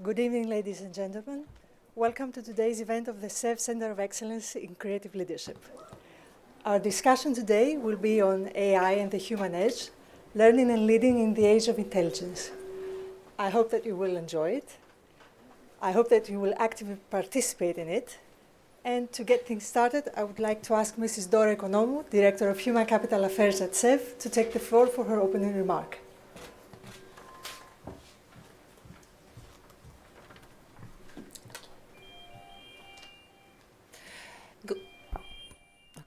Good evening, ladies and gentlemen. Welcome to today's event of the SEV Center of Excellence in Creative Leadership. Our discussion today will be on AI and the human edge, learning and leading in the age of intelligence. I hope that you will enjoy it. I hope that you will actively participate in it. And to get things started, I would like to ask Mrs. Dora Economou, Director of Human Capital Affairs at SEV, to take the floor for her opening remark.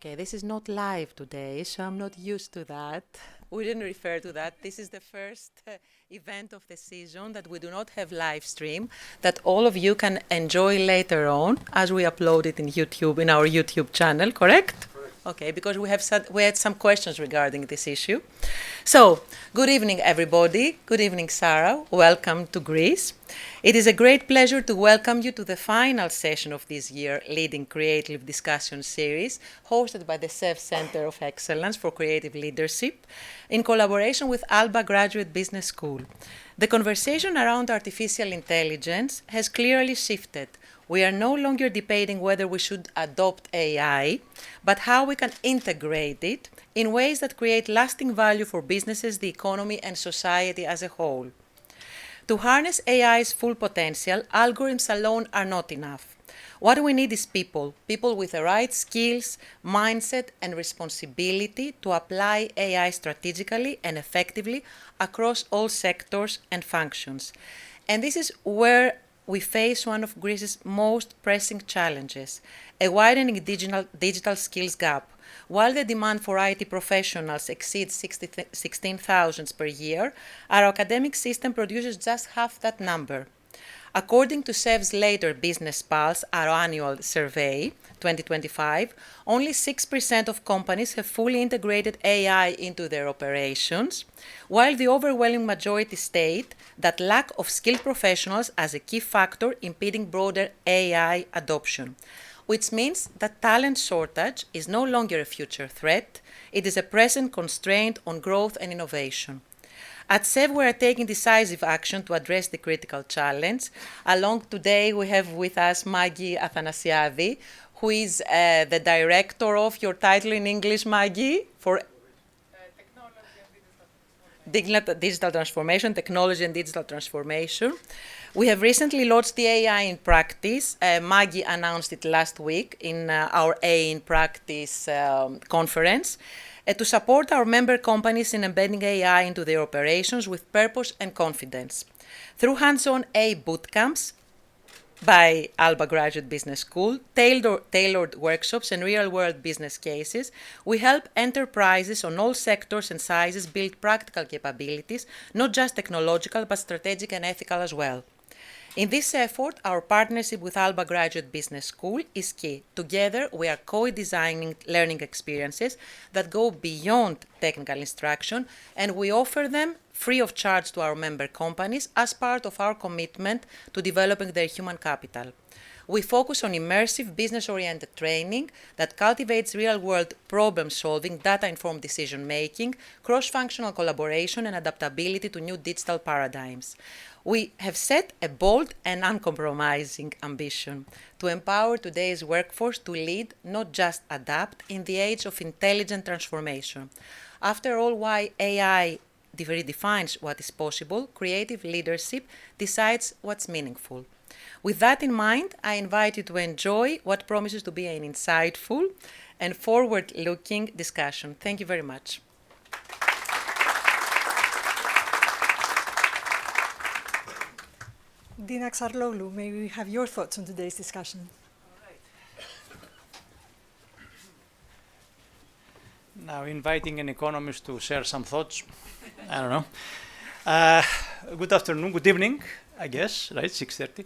Okay, this is not live today, so I'm not used to that. We didn't refer to that. This is the first event of the season that we do not have live stream, that all of you can enjoy later on as we upload it in YouTube, in our YouTube channel, correct? Okay, because we had some questions regarding this issue. So, good evening, everybody. Good evening, Sarah. Welcome to Greece. It is a great pleasure to welcome you to the final session of this year Leading Creative Discussion Series, hosted by the SEV Center of Excellence for Creative Leadership, in collaboration with Alba Graduate Business School. The conversation around artificial intelligence has clearly shifted. We are no longer debating whether we should adopt AI, but how we can integrate it in ways that create lasting value for businesses, the economy, and society as a whole. To harness AI's full potential, algorithms alone are not enough. What we need is people with the right skills, mindset, and responsibility to apply AI strategically and effectively across all sectors and functions. And this is where we face one of Greece's most pressing challenges, a widening digital skills gap. While the demand for IT professionals exceeds 16,000 per year, our academic system produces just half that number. According to SEV's later Business Pulse, our annual survey, 2025, only 6% of companies have fully integrated AI into their operations, while the overwhelming majority state that lack of skilled professionals as a key factor impeding broader AI adoption, which means that talent shortage is no longer a future threat, it is a present constraint on growth and innovation. At SEV, we are taking decisive action to address the critical challenge. Along today, we have with us Maggie Athanasiadi, who is the director of your title in English, Maggie, for digital transformation, technology and digital transformation. We have recently launched the AI in Practice. Maggie announced it last week in our AI in Practice conference. To support our member companies in embedding AI into their operations with purpose and confidence. Through hands-on AI bootcamps by Alba Graduate Business School, tailored workshops and real-world business cases, we help enterprises on all sectors and sizes build practical capabilities, not just technological, but strategic and ethical as well. In this effort, our partnership with Alba Graduate Business School is key. Together, we are co-designing learning experiences that go beyond technical instruction, and we offer them free of charge to our member companies as part of our commitment to developing their human capital. We focus on immersive, business-oriented training that cultivates real-world problem-solving, data-informed decision-making, cross-functional collaboration, and adaptability to new digital paradigms. We have set a bold and uncompromising ambition to empower today's workforce to lead, not just adapt, in the age of intelligent transformation. After all, why AI redefines what is possible, creative leadership decides what's meaningful. With that in mind, I invite you to enjoy what promises to be an insightful and forward-looking discussion. Thank you very much. Dina Xarloglu, may we have your thoughts on today's discussion? Now inviting an economist to share some thoughts. I don't know. Good afternoon, good evening, I guess, right, 6:30.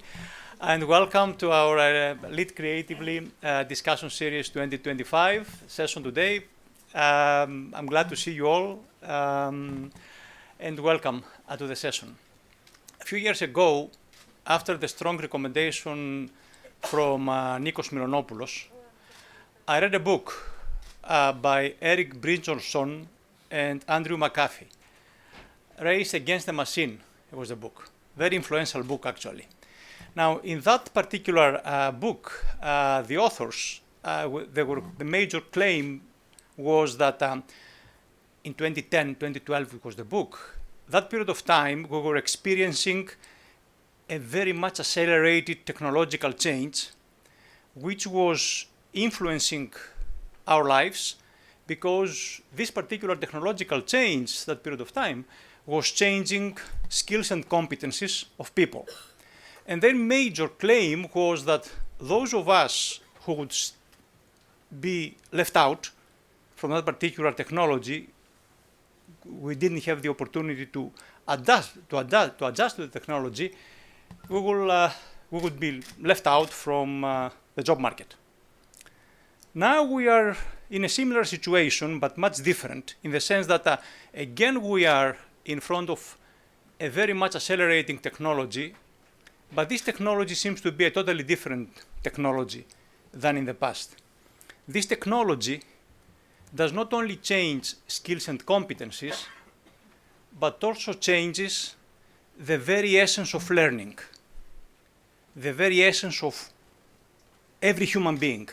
And welcome to our Lead Creatively Discussion Series 2025 session today. I'm glad to see you all and welcome to the session. A few years ago, after the strong recommendation from Nikos Mylonopoulos, I read a book by Eric Brinjolson and Andrew McAfee. Race Against the Machine, it was the book. Very influential book, actually. Now, in that particular book, the authors, the major claim was that in 2010, 2012, it was the book, that period of time, we were experiencing a very much accelerated technological change, which was influencing our lives because this particular technological change, that period of time, was changing skills and competencies of people. And their major claim was that those of us who would be left out from that particular technology, we didn't have the opportunity to adjust to the technology, we would be left out from the job market. Now we are in a similar situation, but much different, in the sense that, again, we are in front of a very much accelerating technology, but this technology seems to be a totally different technology than in the past. This technology does not only change skills and competencies, but also changes the very essence of learning, the very essence of every human being.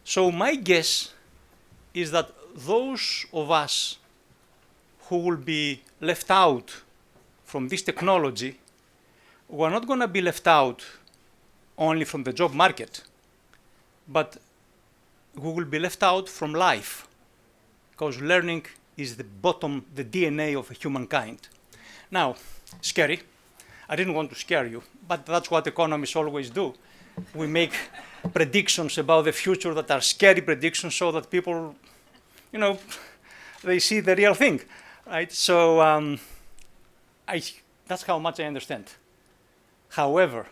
So my guess is that those of us who will be left out from this technology, we're not going to be left out only from the job market, but we will be left out from life, because learning is the bottom, the DNA of humankind. Now, scary. I didn't want to scare you, but that's what economists always do. We make predictions about the future that are scary predictions so that people, they see the real thing, right? So that's how much I understand. However,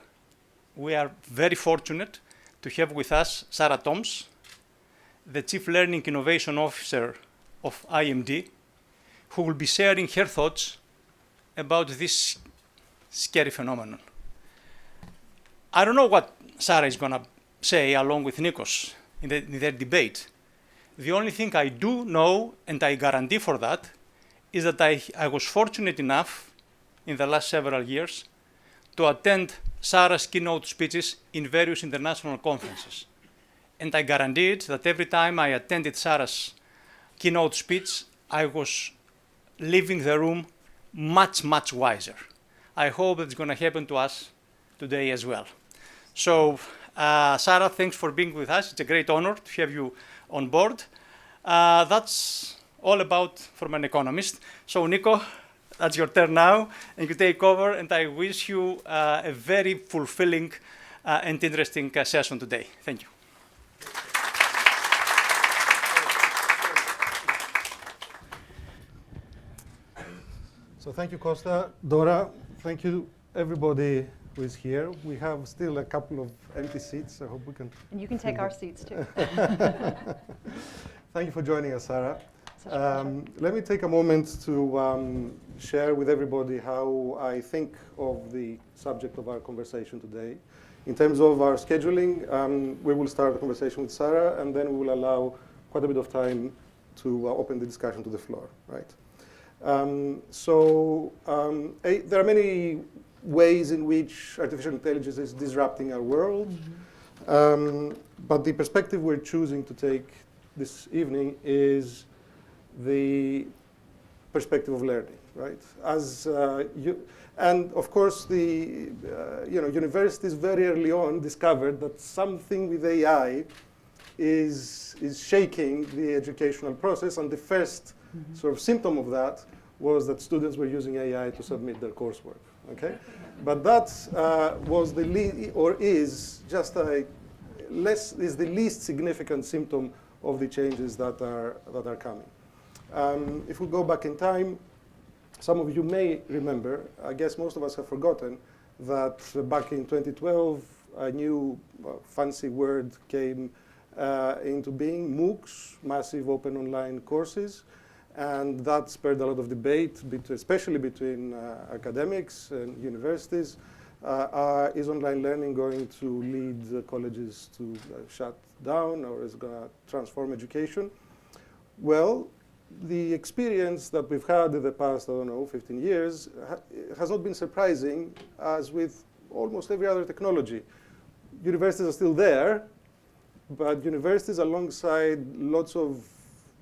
we are very fortunate to have with us Sarah Toms, the Chief Learning Innovation Officer of IMD, who will be sharing her thoughts about this scary phenomenon. I don't know what Sarah is going to say along with Nikos in their debate. The only thing I do know, and I guarantee for that, is that I was fortunate enough in the last several years to attend Sarah's keynote speeches in various international conferences. And I guarantee it that every time I attended Sarah's keynote speech, I was leaving the room much, much wiser. I hope it's going to happen to us today as well. So, Sarah, thanks for being with us. It's a great honor to have you on board. That's all about from an economist. So, Nico, that's your turn now, and you take over, and I wish you a very fulfilling and interesting session today. Thank you. So thank you, Costa. Dora, thank you, everybody who is here. We have still a couple of empty seats. I hope we can... And you can take our seats, too. Thank you for joining us, Sarah. Let me take a moment to share with everybody how I think of the subject of our conversation today. In terms of our scheduling, we will start the conversation with Sarah, and then we will allow quite a bit of time to open the discussion to the floor, right? There are many ways in which artificial intelligence is disrupting our world, but the perspective we're choosing to take this evening is the perspective of learning, right? And of course, the universities very early on discovered that something with AI is shaking the educational process, and the first sort of symptom of that was that students were using AI to submit their coursework. Okay, but that was is the least significant symptom of the changes that are coming. If we go back in time, some of you may remember, I guess most of us have forgotten, that back in 2012, a new fancy word came into being, MOOCs, massive open online courses. And that spurred a lot of debate, especially between academics and universities. Is online learning going to lead colleges to shut down, or is it going to transform education? Well, the experience that we've had in the past, 15 years, has not been surprising, as with almost every other technology. Universities are still there, but universities alongside lots of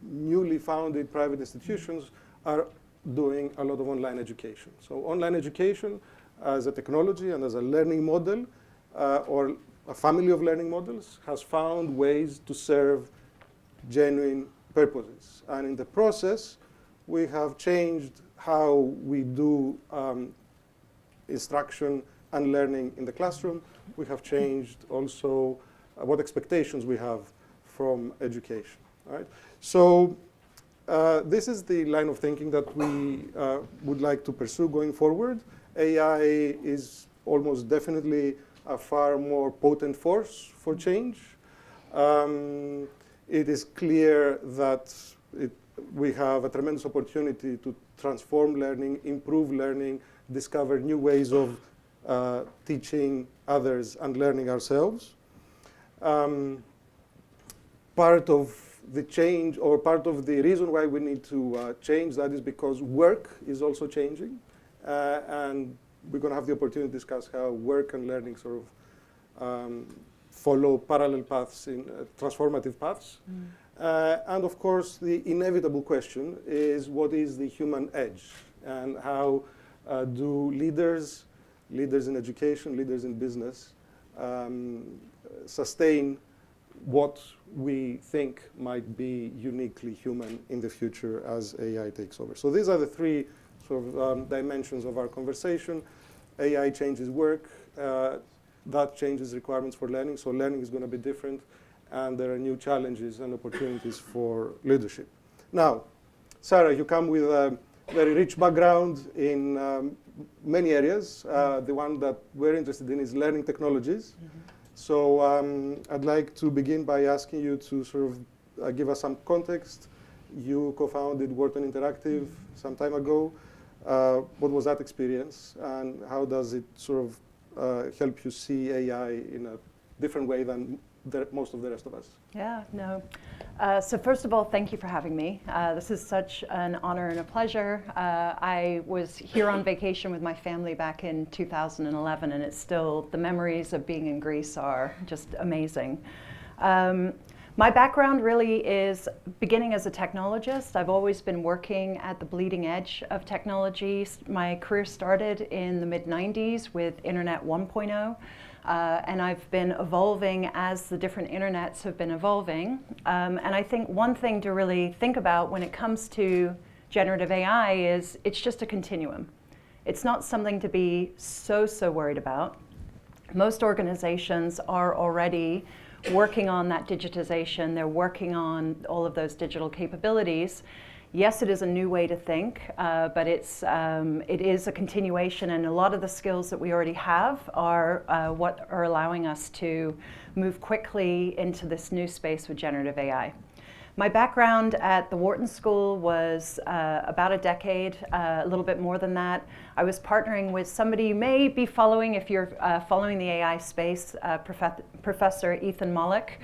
newly founded private institutions are doing a lot of online education. So online education as a technology and as a learning model or a family of learning models has found ways to serve genuine purposes. And in the process, we have changed how we do instruction and learning in the classroom. We have changed also what expectations we have from education. Right? So this is the line of thinking that we would like to pursue going forward. AI is almost definitely a far more potent force for change. It is clear that we have a tremendous opportunity to transform learning, improve learning, discover new ways of teaching others and learning ourselves. Part of the change, or part of the reason why we need to change that is because work is also changing. And we're going to have the opportunity to discuss how work and learning sort of follow parallel paths, in transformative paths. And of course, the inevitable question is, what is the human edge? And how do leaders in education, leaders in business, sustain what we think might be uniquely human in the future as AI takes over? So these are the three sort of dimensions of our conversation. AI changes work. That changes requirements for learning. So learning is going to be different. And there are new challenges and opportunities for leadership. Now, Sarah, you come with a very rich background in many areas. The one that we're interested in is learning technologies. So I'd like to begin by asking you to sort of give us some context. You co-founded Wharton Interactive some time ago. What was that experience, and how does it sort of help you see AI in a different way than most of the rest of us? Yeah, no. So first of all, thank you for having me. This is such an honor and a pleasure. I was here on vacation with my family back in 2011, and it's still, the memories of being in Greece are just amazing. My background really is beginning as a technologist. I've always been working at the bleeding edge of technology. My career started in the mid-90s with Internet 1.0. And I've been evolving as the different internets have been evolving. And I think one thing to really think about when it comes to generative AI is it's just a continuum. It's not something to be so worried about. Most organizations are already working on that digitization. They're working on all of those digital capabilities. Yes, it is a new way to think, but it is a continuation, and a lot of the skills that we already have are what are allowing us to move quickly into this new space with generative AI. My background at the Wharton School was about a decade, a little bit more than that. I was partnering with somebody you may be following if you're following the AI space, Professor Ethan Mollick,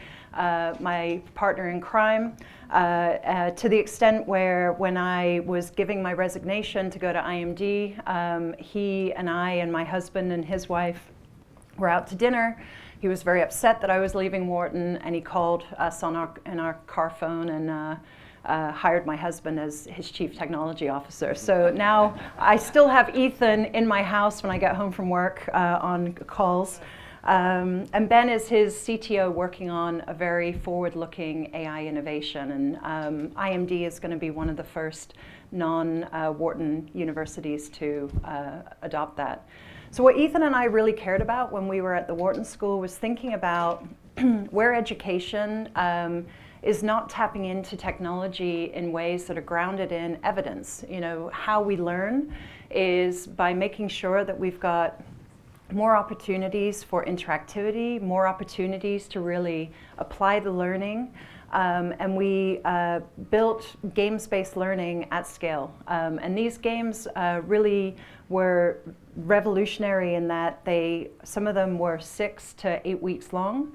my partner in crime, to the extent where when I was giving my resignation to go to IMD, he and I and my husband and his wife were out to dinner. He was very upset that I was leaving Wharton, and he called us on our car phone and hired my husband as his chief technology officer. So now I still have Ethan in my house when I get home from work on calls. And Ben is his CTO working on a very forward-looking AI innovation. And IMD is going to be one of the first non-Wharton universities to adopt that. So what Ethan and I really cared about when we were at the Wharton School was thinking about where education is not tapping into technology in ways that are grounded in evidence. You know, how we learn is by making sure that we've got more opportunities for interactivity, more opportunities to really apply the learning. And we built games-based learning at scale. And these games really were revolutionary in that some of them were 6 to 8 weeks long.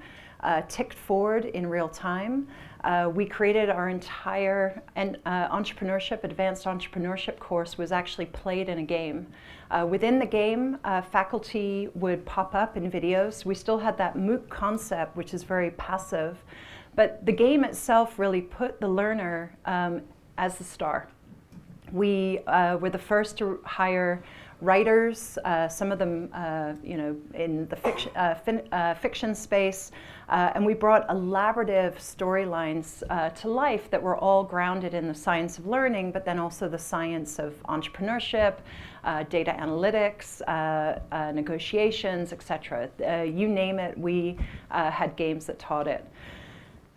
ticked forward in real time. We created our entire entrepreneurship, advanced entrepreneurship course was actually played in a game. Within the game, faculty would pop up in videos. We still had that MOOC concept, which is very passive, but the game itself really put the learner as the star. We were the first to hire writers, some of them, in the fiction space, and we brought elaborative storylines to life that were all grounded in the science of learning, but then also the science of entrepreneurship, data analytics, negotiations, etc. You name it, we had games that taught it.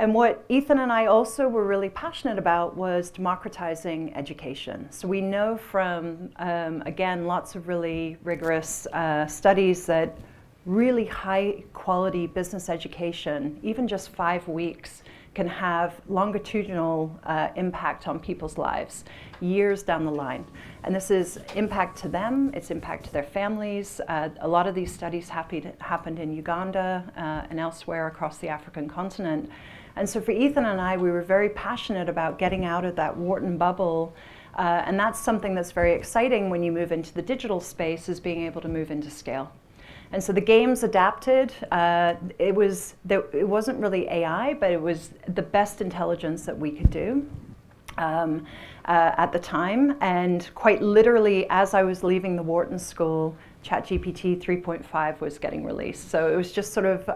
And what Ethan and I also were really passionate about was democratizing education. So we know from, again, lots of really rigorous studies that really high quality business education, even just 5 weeks, can have longitudinal impact on people's lives, years down the line. And this is impact to them, it's impact to their families. A lot of these studies happened in Uganda and elsewhere across the African continent. And so for Ethan and I, we were very passionate about getting out of that Wharton bubble. And that's something that's very exciting when you move into the digital space, is being able to move into scale. And so the games adapted. It wasn't really AI, but it was the best intelligence that we could do at the time. And quite literally, as I was leaving the Wharton School, ChatGPT 3.5 was getting released. So it was just sort of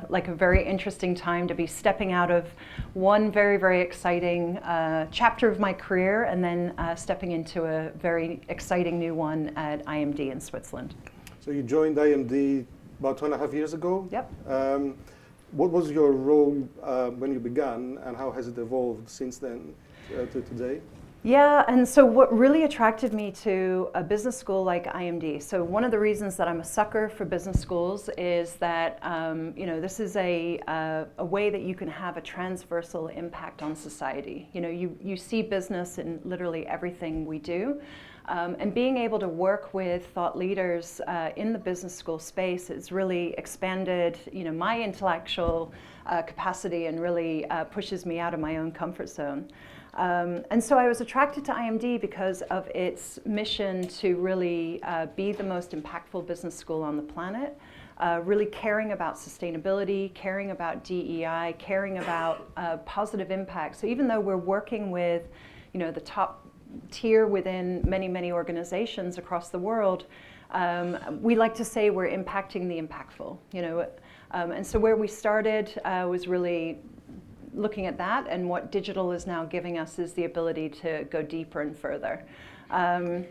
like a very interesting time to be stepping out of one very, very exciting chapter of my career and then stepping into a very exciting new one at IMD in Switzerland. So you joined IMD about 2.5 years ago? Yep. What was your role when you began, and how has it evolved since then to today? Yeah, and so what really attracted me to a business school like IMD, so one of the reasons that I'm a sucker for business schools is that this is a way that you can have a transversal impact on society. You see business in literally everything we do. And being able to work with thought leaders in the business school space has really expanded, my intellectual capacity and really pushes me out of my own comfort zone. And so I was attracted to IMD because of its mission to really be the most impactful business school on the planet, really caring about sustainability, caring about DEI, caring about positive impact. So even though we're working with, the top tier within many, many organizations across the world, we like to say we're impacting the impactful, and so where we started was really looking at that, and what digital is now giving us is the ability to go deeper and further. And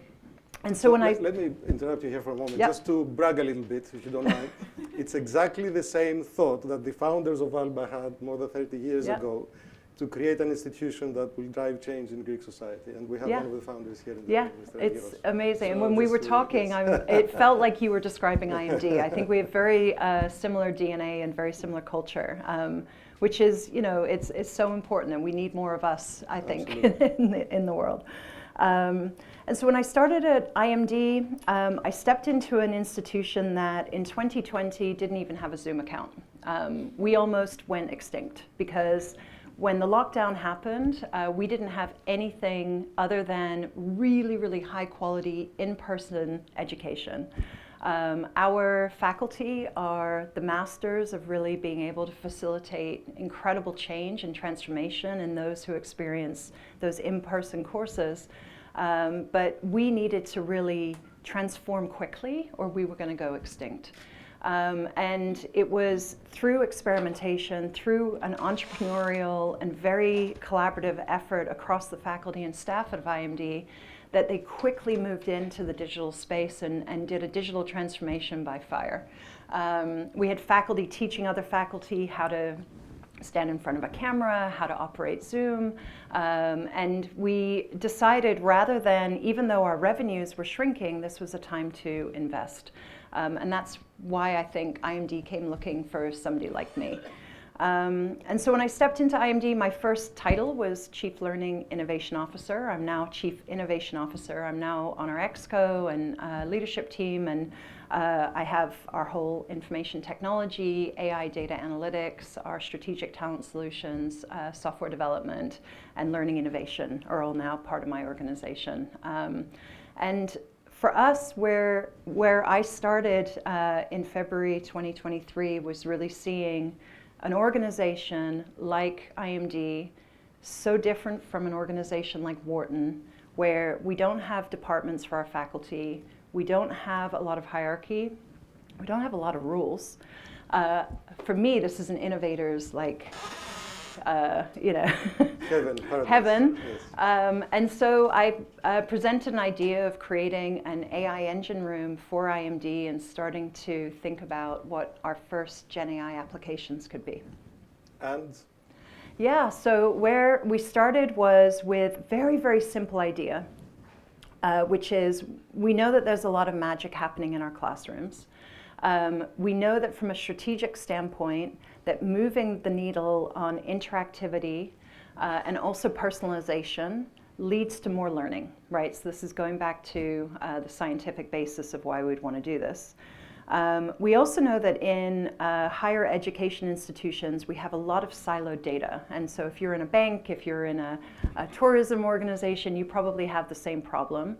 so when let me interrupt you here for a moment, yep. Just to brag a little bit, if you don't mind. It's exactly the same thought that the founders of Alba had more than 30 years yep. ago, to create an institution that will drive change in Greek society. And we have one of the founders here in the room, Mr. It's Argyros. amazing. So and when we were talking, it felt like you were describing IMD. I think we have very similar DNA and very similar culture, which is, it's so important, and we need more of us, I think, in the world. And so when I started at IMD, I stepped into an institution that in 2020 didn't even have a Zoom account. We almost went extinct because when the lockdown happened, we didn't have anything other than really, really high quality in-person education. Our faculty are the masters of really being able to facilitate incredible change and transformation in those who experience those in-person courses. But we needed to really transform quickly or we were going to go extinct. And it was through experimentation, through an entrepreneurial and very collaborative effort across the faculty and staff at IMD that they quickly moved into the digital space and did a digital transformation by fire. We had faculty teaching other faculty how to stand in front of a camera, how to operate Zoom, and we decided rather than, even though our revenues were shrinking, this was a time to invest. And that's why I think IMD came looking for somebody like me. And so when I stepped into IMD, my first title was Chief Learning Innovation Officer. I'm now Chief Innovation Officer. I'm now on our ExCo and leadership team, and I have our whole information technology, AI data analytics, our strategic talent solutions, software development, and learning innovation are all now part of my organization. And for us, where I started in February 2023 was really seeing an organization like IMD, so different from an organization like Wharton, where we don't have departments for our faculty, we don't have a lot of hierarchy, we don't have a lot of rules. For me, this is an innovator's Heaven, paradise. heaven. Yes. And so I presented an idea of creating an AI engine room for IMD and starting to think about what our first Gen AI applications could be. And Yeah, so where we started was with very, very simple idea, which is we know that there's a lot of magic happening in our classrooms. We know that from a strategic standpoint, that moving the needle on interactivity and also personalization leads to more learning, right? So this is going back to the scientific basis of why we'd want to do this. We also know that in higher education institutions, we have a lot of siloed data. And so if you're in a bank, if you're in a tourism organization, you probably have the same problem.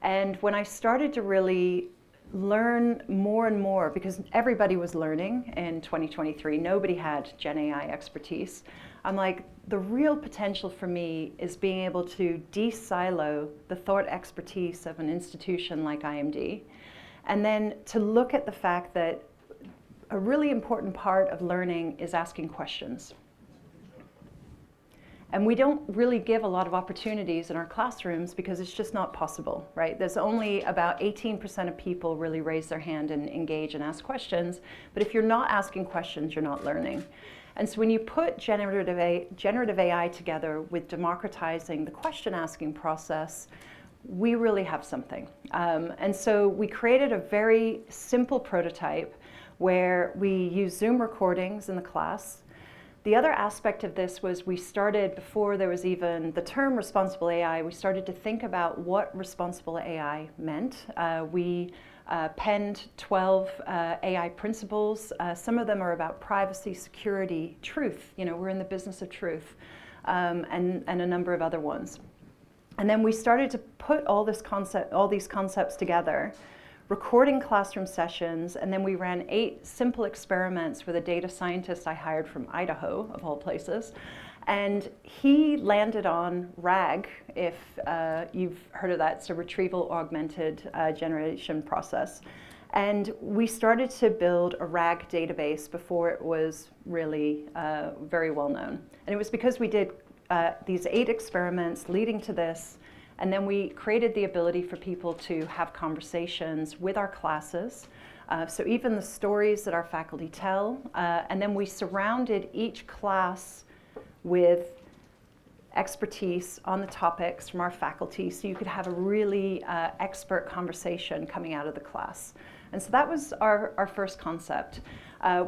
And when I started to really learn more and more, because everybody was learning in 2023, nobody had Gen AI expertise. I'm like, the real potential for me is being able to de-silo the thought expertise of an institution like IMD, and then to look at the fact that a really important part of learning is asking questions. And we don't really give a lot of opportunities in our classrooms because it's just not possible, right? There's only about 18% of people really raise their hand and engage and ask questions. But if you're not asking questions, you're not learning. And so when you put generative AI together with democratizing the question asking process, we really have something. And so we created a very simple prototype where we use Zoom recordings in the class. The other aspect of this was we started, before there was even the term responsible AI, we started to think about what responsible AI meant. We penned 12 AI principles. Some of them are about privacy, security, truth. You know, we're in the business of truth, and a number of other ones. And then we started to put all these concepts together, recording classroom sessions, and then we ran 8 simple experiments with a data scientist I hired from Idaho, of all places. And he landed on RAG, if you've heard of that. It's a retrieval augmented generation process. And we started to build a RAG database before it was really very well known. And it was because we did these 8 experiments leading to this. And then we created the ability for people to have conversations with our classes. So even the stories that our faculty tell. And then we surrounded each class with expertise on the topics from our faculty, so you could have a really expert conversation coming out of the class. And so that was our first concept.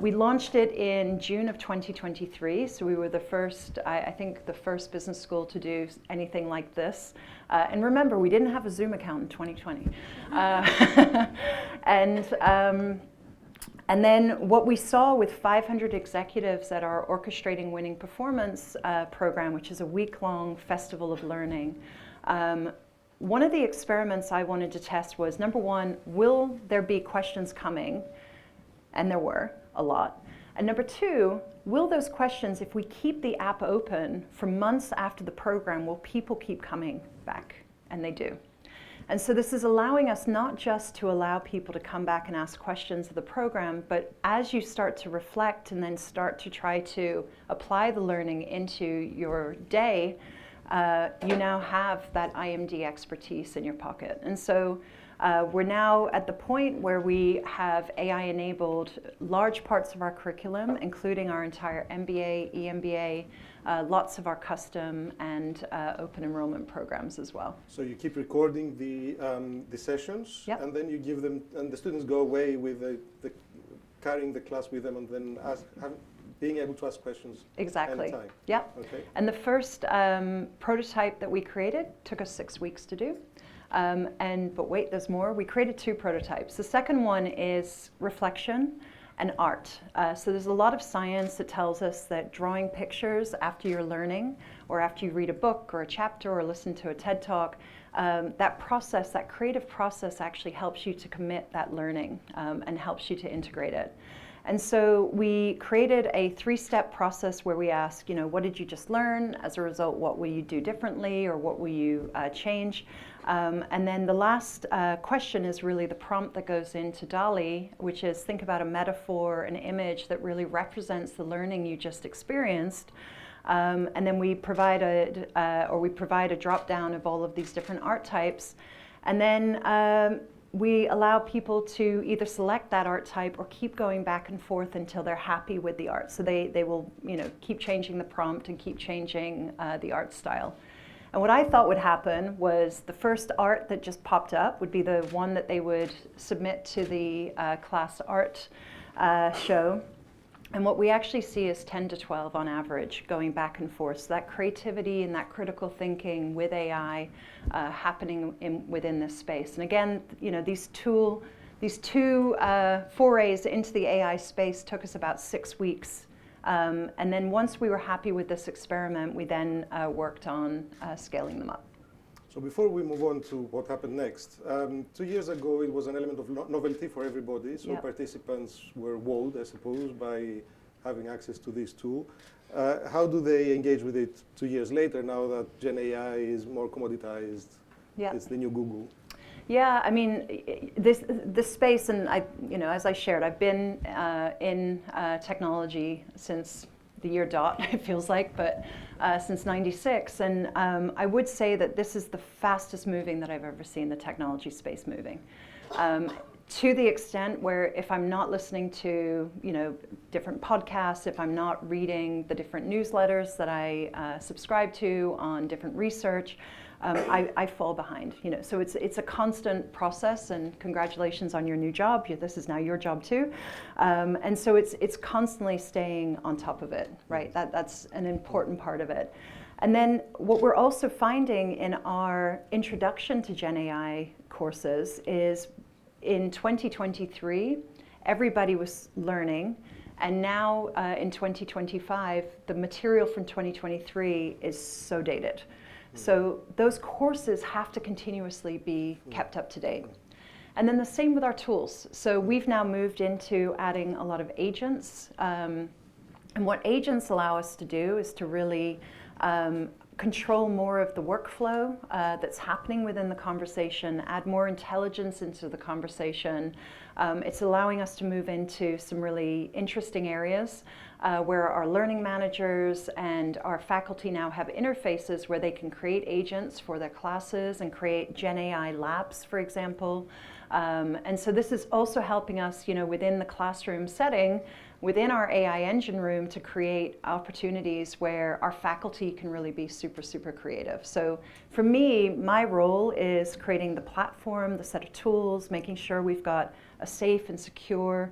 We launched it in June of 2023, so we were the first, I think, the first business school to do anything like this. And remember, we didn't have a Zoom account in 2020. And then what we saw with 500 executives at our Orchestrating Winning Performance program, which is a week-long festival of learning, one of the experiments I wanted to test was, number one, will there be questions coming? And there were a lot. And number two, will those questions, if we keep the app open for months after the program, will people keep coming back? And they do. And so this is allowing us not just to allow people to come back and ask questions of the program, but as you start to reflect and then start to try to apply the learning into your day, you now have that IMD expertise in your pocket. And so we're now at the point where we have AI-enabled large parts of our curriculum, including our entire MBA, EMBA, lots of our custom and open enrollment programs as well. So you keep recording the sessions, Yep. and then you give them, and the students go away with carrying the class with them, and then being able to ask questions Exactly. anytime. Yep. Okay. And the first prototype that we created took us 6 weeks to do. But wait, there's more. We created 2 prototypes. The second one is reflection and art. So there's a lot of science that tells us that drawing pictures after you're learning, or after you read a book or a chapter or listen to a TED Talk, that process, that creative process actually helps you to commit that learning and helps you to integrate it. And so we created a 3-step process where we ask, what did you just learn? As a result, what will you do differently, or what will you change? And then the last question is really the prompt that goes into DALL-E, which is think about a metaphor, an image that really represents the learning you just experienced. And then we provide a drop down of all of these different art types. And then we allow people to either select that art type or keep going back and forth until they're happy with the art. So they will keep changing the prompt and keep changing the art style. And what I thought would happen was the first art that just popped up would be the one that they would submit to the class art show. And what we actually see is 10 to 12 on average going back and forth. So that creativity and that critical thinking with AI happening within this space. And again, these two forays into the AI space took us about 6 weeks. And then once we were happy with this experiment, we then worked on scaling them up. So before we move on to what happened next, 2 years ago it was an element of novelty for everybody, so Yep. participants were wowed, I suppose, by having access to this tool. How do they engage with it 2 years later, now that Gen AI is more commoditized? Yeah. It's the new Google. Yeah, I mean, this space, and as I shared, I've been in technology since the year dot, it feels like, but since '96, and I would say that this is the fastest moving that I've ever seen the technology space moving. To the extent where if I'm not listening to different podcasts, if I'm not reading the different newsletters that I subscribe to on different research, I fall behind. So it's a constant process. And congratulations on your new job. This is now your job too. And so it's constantly staying on top of it, right? That's an important part of it. And then what we're also finding in our introduction to Gen AI courses is in 2023, everybody was learning. And now in 2025, the material from 2023 is so dated. So those courses have to continuously be kept up to date. And then the same with our tools. So we've now moved into adding a lot of agents. And what agents allow us to do is to really control more of the workflow that's happening within the conversation, add more intelligence into the conversation. It's allowing us to move into some really interesting areas where our learning managers and our faculty now have interfaces where they can create agents for their classes and create Gen AI labs, for example. And so this is also helping us, within the classroom setting, within our AI engine room, to create opportunities where our faculty can really be super, super creative. So for me, my role is creating the platform, the set of tools, making sure we've got a safe and secure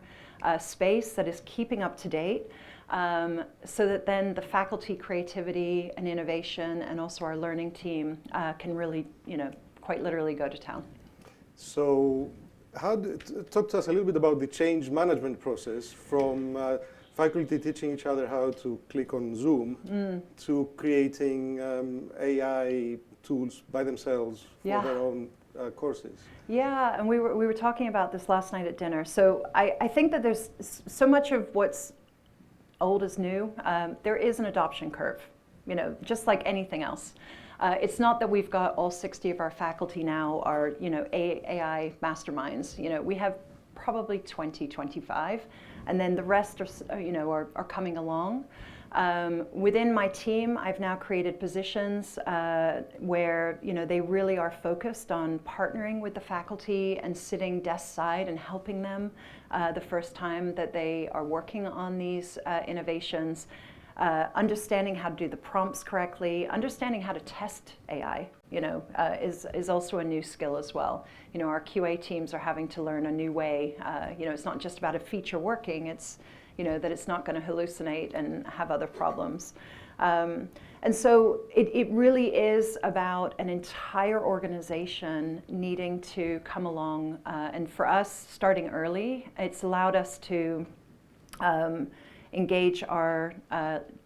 space that is keeping up to date, so that then the faculty creativity and innovation and also our learning team can really, quite literally go to town. So talk to us a little bit about the change management process from faculty teaching each other how to click on Zoom to creating AI tools by themselves for their own courses. Yeah, and we were talking about this last night at dinner. So I think that there's so much of what's old is new. There is an adoption curve, just like anything else. It's not that we've got all 60 of our faculty now are, AI masterminds. We have probably 20, 25, and then the rest are coming along. Within my team, I've now created positions where, they really are focused on partnering with the faculty and sitting desk side and helping them the first time that they are working on these innovations. Understanding how to do the prompts correctly, understanding how to test AI, is also a new skill as well. Our QA teams are having to learn a new way. It's not just about a feature working. It's, that it's not going to hallucinate and have other problems. And so it really is about an entire organization needing to come along. And for us, starting early, it's allowed us to engage our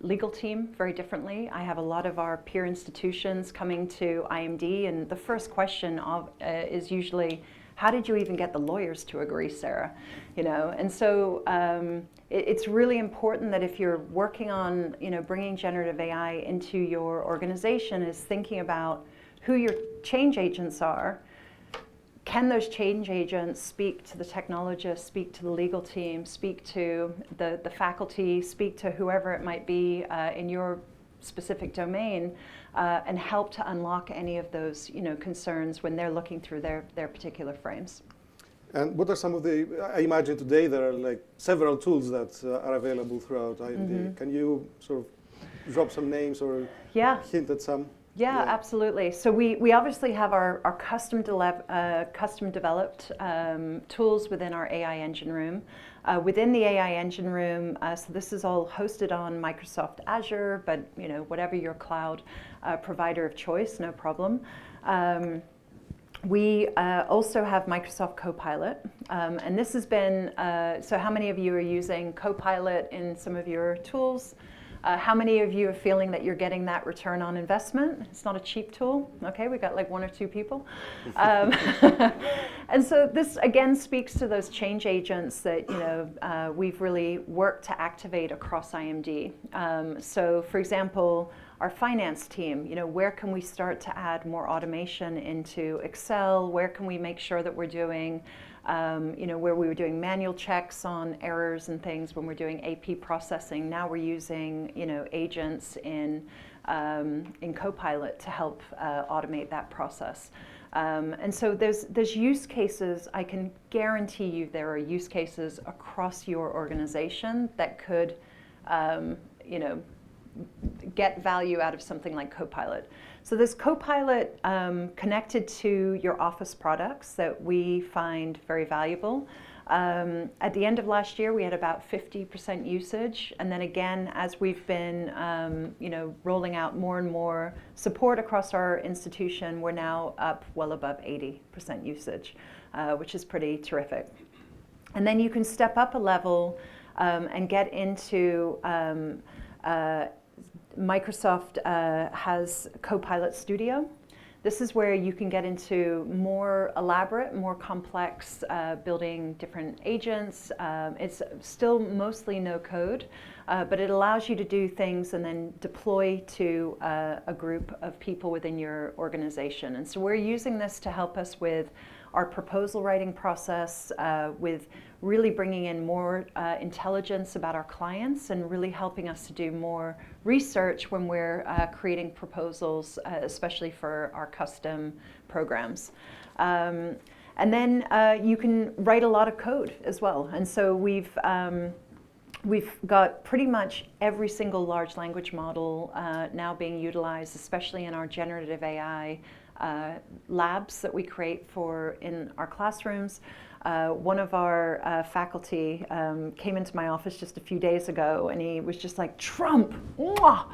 legal team very differently. I have a lot of our peer institutions coming to IMD, and the first question is usually, how did you even get the lawyers to agree, Sarah? And so it's really important that if you're working on, bringing generative AI into your organization, is thinking about who your change agents are. Can those change agents speak to the technologists, speak to the legal team, speak to the faculty, speak to whoever it might be in your specific domain, and help to unlock any of those concerns when they're looking through their particular frames. And what are some of I imagine today there are like several tools that are available throughout IMD. Mm-hmm. Can you sort of drop some names or hint at some? Yeah, absolutely. So we obviously have our custom developed tools within our AI engine room. Within the AI engine room, so this is all hosted on Microsoft Azure, but whatever your cloud provider of choice, no problem. We also have Microsoft Copilot, and this has been, so how many of you are using Copilot in some of your tools? How many of you are feeling that you're getting that return on investment? It's not a cheap tool. Okay, we got like 1 or 2 people. And so this again speaks to those change agents that we've really worked to activate across IMD. So for example, our finance team, where can we start to add more automation into Excel? Where can we make sure that we're doing where we were doing manual checks on errors and things when we're doing AP processing. Now we're using, agents in Copilot to help automate that process. And so there's use cases. I can guarantee you there are use cases across your organization that could, get value out of something like Copilot. So this Copilot connected to your Office products that we find very valuable. At the end of last year, we had about 50% usage. And then again, as we've been rolling out more and more support across our institution, we're now up well above 80% usage, which is pretty terrific. And then you can step up a level and get into Microsoft has Copilot Studio. This is where you can get into more elaborate, more complex building different agents. It's still mostly no code, but it allows you to do things and then deploy to a group of people within your organization. And so we're using this to help us with our proposal writing process, with really bringing in more intelligence about our clients and really helping us to do more research when we're creating proposals, especially for our custom programs. And then you can write a lot of code as well. And so we've got pretty much every single large language model now being utilized, especially in our generative AI labs that we create in our classrooms. One of our faculty came into my office just a few days ago, and he was just like, Trump, mwah!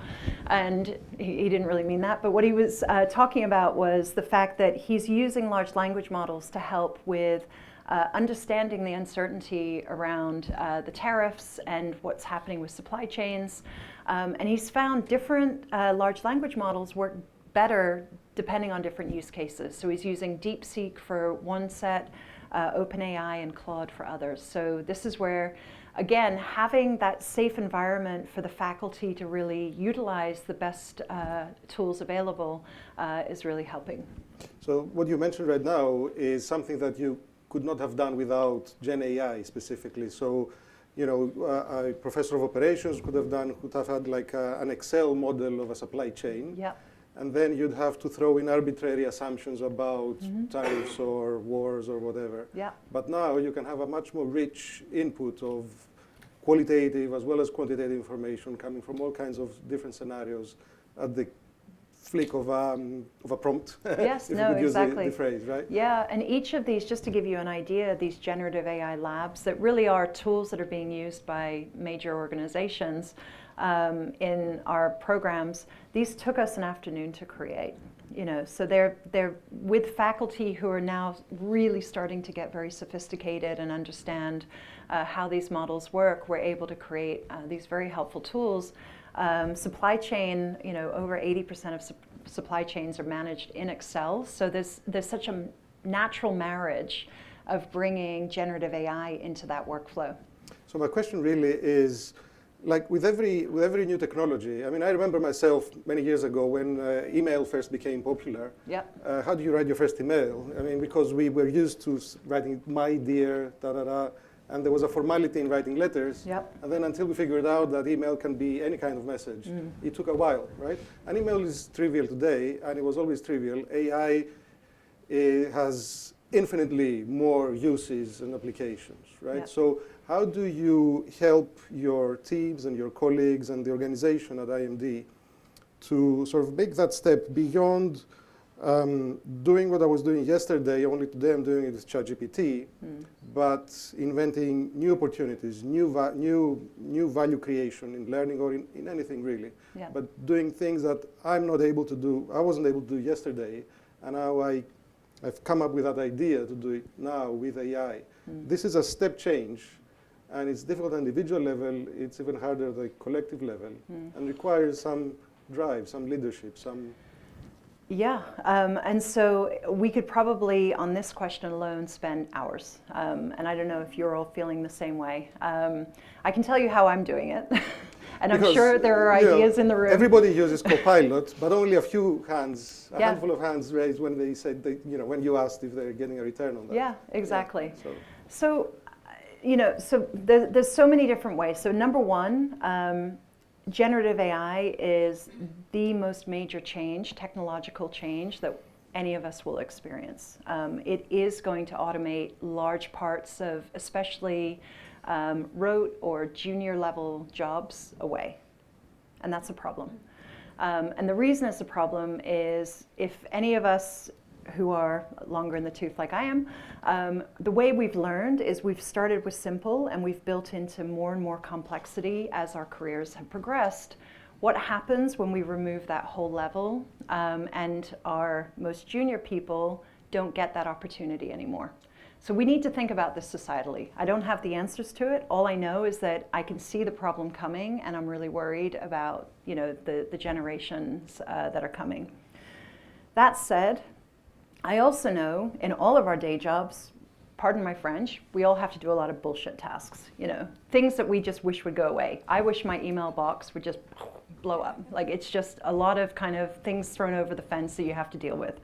And he didn't really mean that, but what he was talking about was the fact that he's using large language models to help with understanding the uncertainty around the tariffs and what's happening with supply chains. And he's found different large language models work better depending on different use cases. So he's using DeepSeek for one set, OpenAI and Claude for others. So this is where, again, having that safe environment for the faculty to really utilize the best tools available is really helping. So what you mentioned right now is something that you could not have done without Gen AI specifically. So, a professor of operations could have had like an Excel model of a supply chain. Yep. And then you'd have to throw in arbitrary assumptions about tariffs or wars or whatever. Yeah. But now you can have a much more rich input of qualitative as well as quantitative information coming from all kinds of different scenarios at the flick of a prompt. Yes, if no, you could exactly. use the phrase, right? Yeah, and each of these, just to give you an idea, these generative AI labs that really are tools that are being used by major organizations in our programs, these took us an afternoon to create. So they're with faculty who are now really starting to get very sophisticated and understand how these models work. We're able to create these very helpful tools. Supply chain, over 80% of supply chains are managed in Excel. So there's such a natural marriage of bringing generative AI into that workflow. So my question really is, like with every new technology, I mean, I remember myself many years ago when email first became popular. Yep. How do you write your first email? I mean, because we were used to writing my dear, da da da, and there was a formality in writing letters. Yep. And then until we figured out that email can be any kind of message, it took a while, right? An email is trivial today, and it was always trivial. AI has infinitely more uses and applications, right? Yep. So how do you help your teams and your colleagues and the organization at IMD to sort of make that step beyond doing what I was doing yesterday, only today I'm doing it with ChatGPT, but inventing new opportunities, new value creation in learning or in anything really, Yeah. but doing things that I'm not able to do, I wasn't able to do yesterday, and now I've come up with that idea to do it now with AI. This is a step change, and it's difficult at individual level, it's even harder at the collective level, and requires some drive, some leadership, some... Yeah, and so we could probably, on this question alone, spend hours. And I don't know if you're all feeling the same way. I can tell you how I'm doing it. And I'm sure there are ideas in the room. Everybody uses Copilot, but only a few hands, a Yeah. handful of hands raised when they said, when you asked if they're getting a return on that. Yeah, exactly. Yeah, so there's so many different ways. So number one, generative AI is the most major change, technological change that any of us will experience. It is going to automate large parts of especially rote or junior level jobs away. And that's a problem. And the reason it's a problem is if any of us who are longer in the tooth like I am, the way we've learned is we've started with simple and we've built into more and more complexity as our careers have progressed. What happens when we remove that whole level and our most junior people don't get that opportunity anymore? So we need to think about this societally. I don't have the answers to it. All I know is that I can see the problem coming and I'm really worried about the generations that are coming. That said, I also know in all of our day jobs, pardon my French, we all have to do a lot of bullshit tasks, things that we just wish would go away. I wish my email box would just blow up. Like it's just a lot of kind of things thrown over the fence that you have to deal with.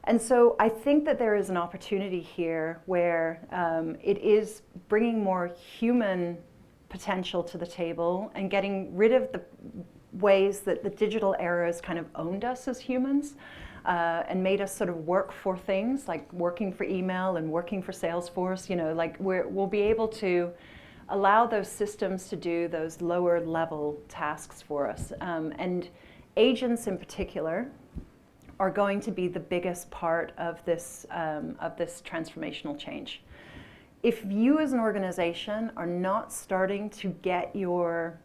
And so I think that there is an opportunity here where it is bringing more human potential to the table and getting rid of the ways that the digital era has kind of owned us as humans. And made us sort of work for things like working for email and working for Salesforce, like we'll be able to allow those systems to do those lower level tasks for us. And agents in particular are going to be the biggest part of this transformational change. If you as an organization are not starting to get your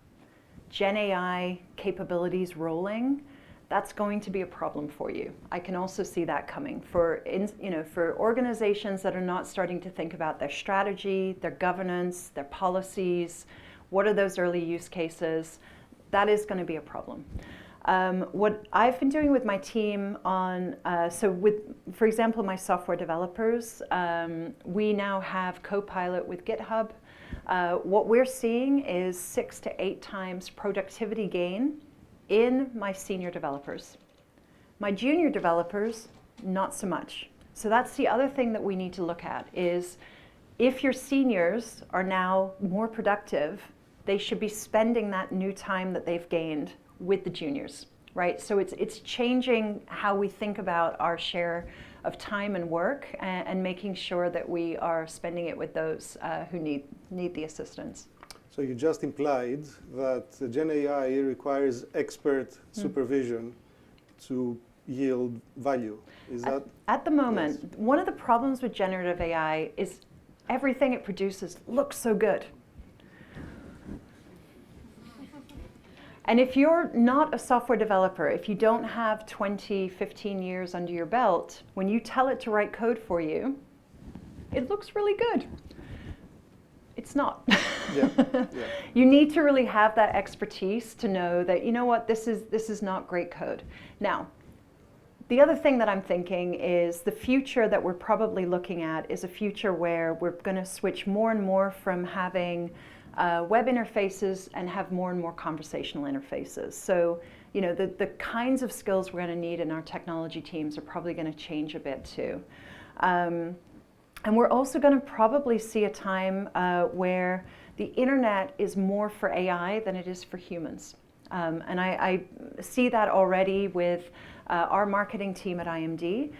Gen AI capabilities rolling, that's going to be a problem for you. I can also see that coming for organizations that are not starting to think about their strategy, their governance, their policies. What are those early use cases? That is going to be a problem. What I've been doing with my team for example, my software developers, we now have Copilot with GitHub. What we're seeing is 6 to 8 times productivity gain in my senior developers. My junior developers, not so much. So that's the other thing that we need to look at is if your seniors are now more productive, they should be spending that new time that they've gained with the juniors, right? So it's changing how we think about our share of time and work and making sure that we are spending it with those who need the assistance. So you just implied that Gen AI requires expert supervision to yield value. Is that? At the moment, Yes. one of the problems with generative AI is everything it produces looks so good. And if you're not a software developer, if you don't have 20, 15 years under your belt, when you tell it to write code for you, it looks really good. It's not. Yeah. You need to really have that expertise to know that, you know what, this is not great code. Now, the other thing that I'm thinking is the future that we're probably looking at is a future where we're going to switch more and more from having web interfaces and have more and more conversational interfaces. So, you know, the kinds of skills we're going to need in our technology teams are probably going to change a bit too. And we're also going to probably see a time where the internet is more for AI than it is for humans. And I see that already with our marketing team at IMD.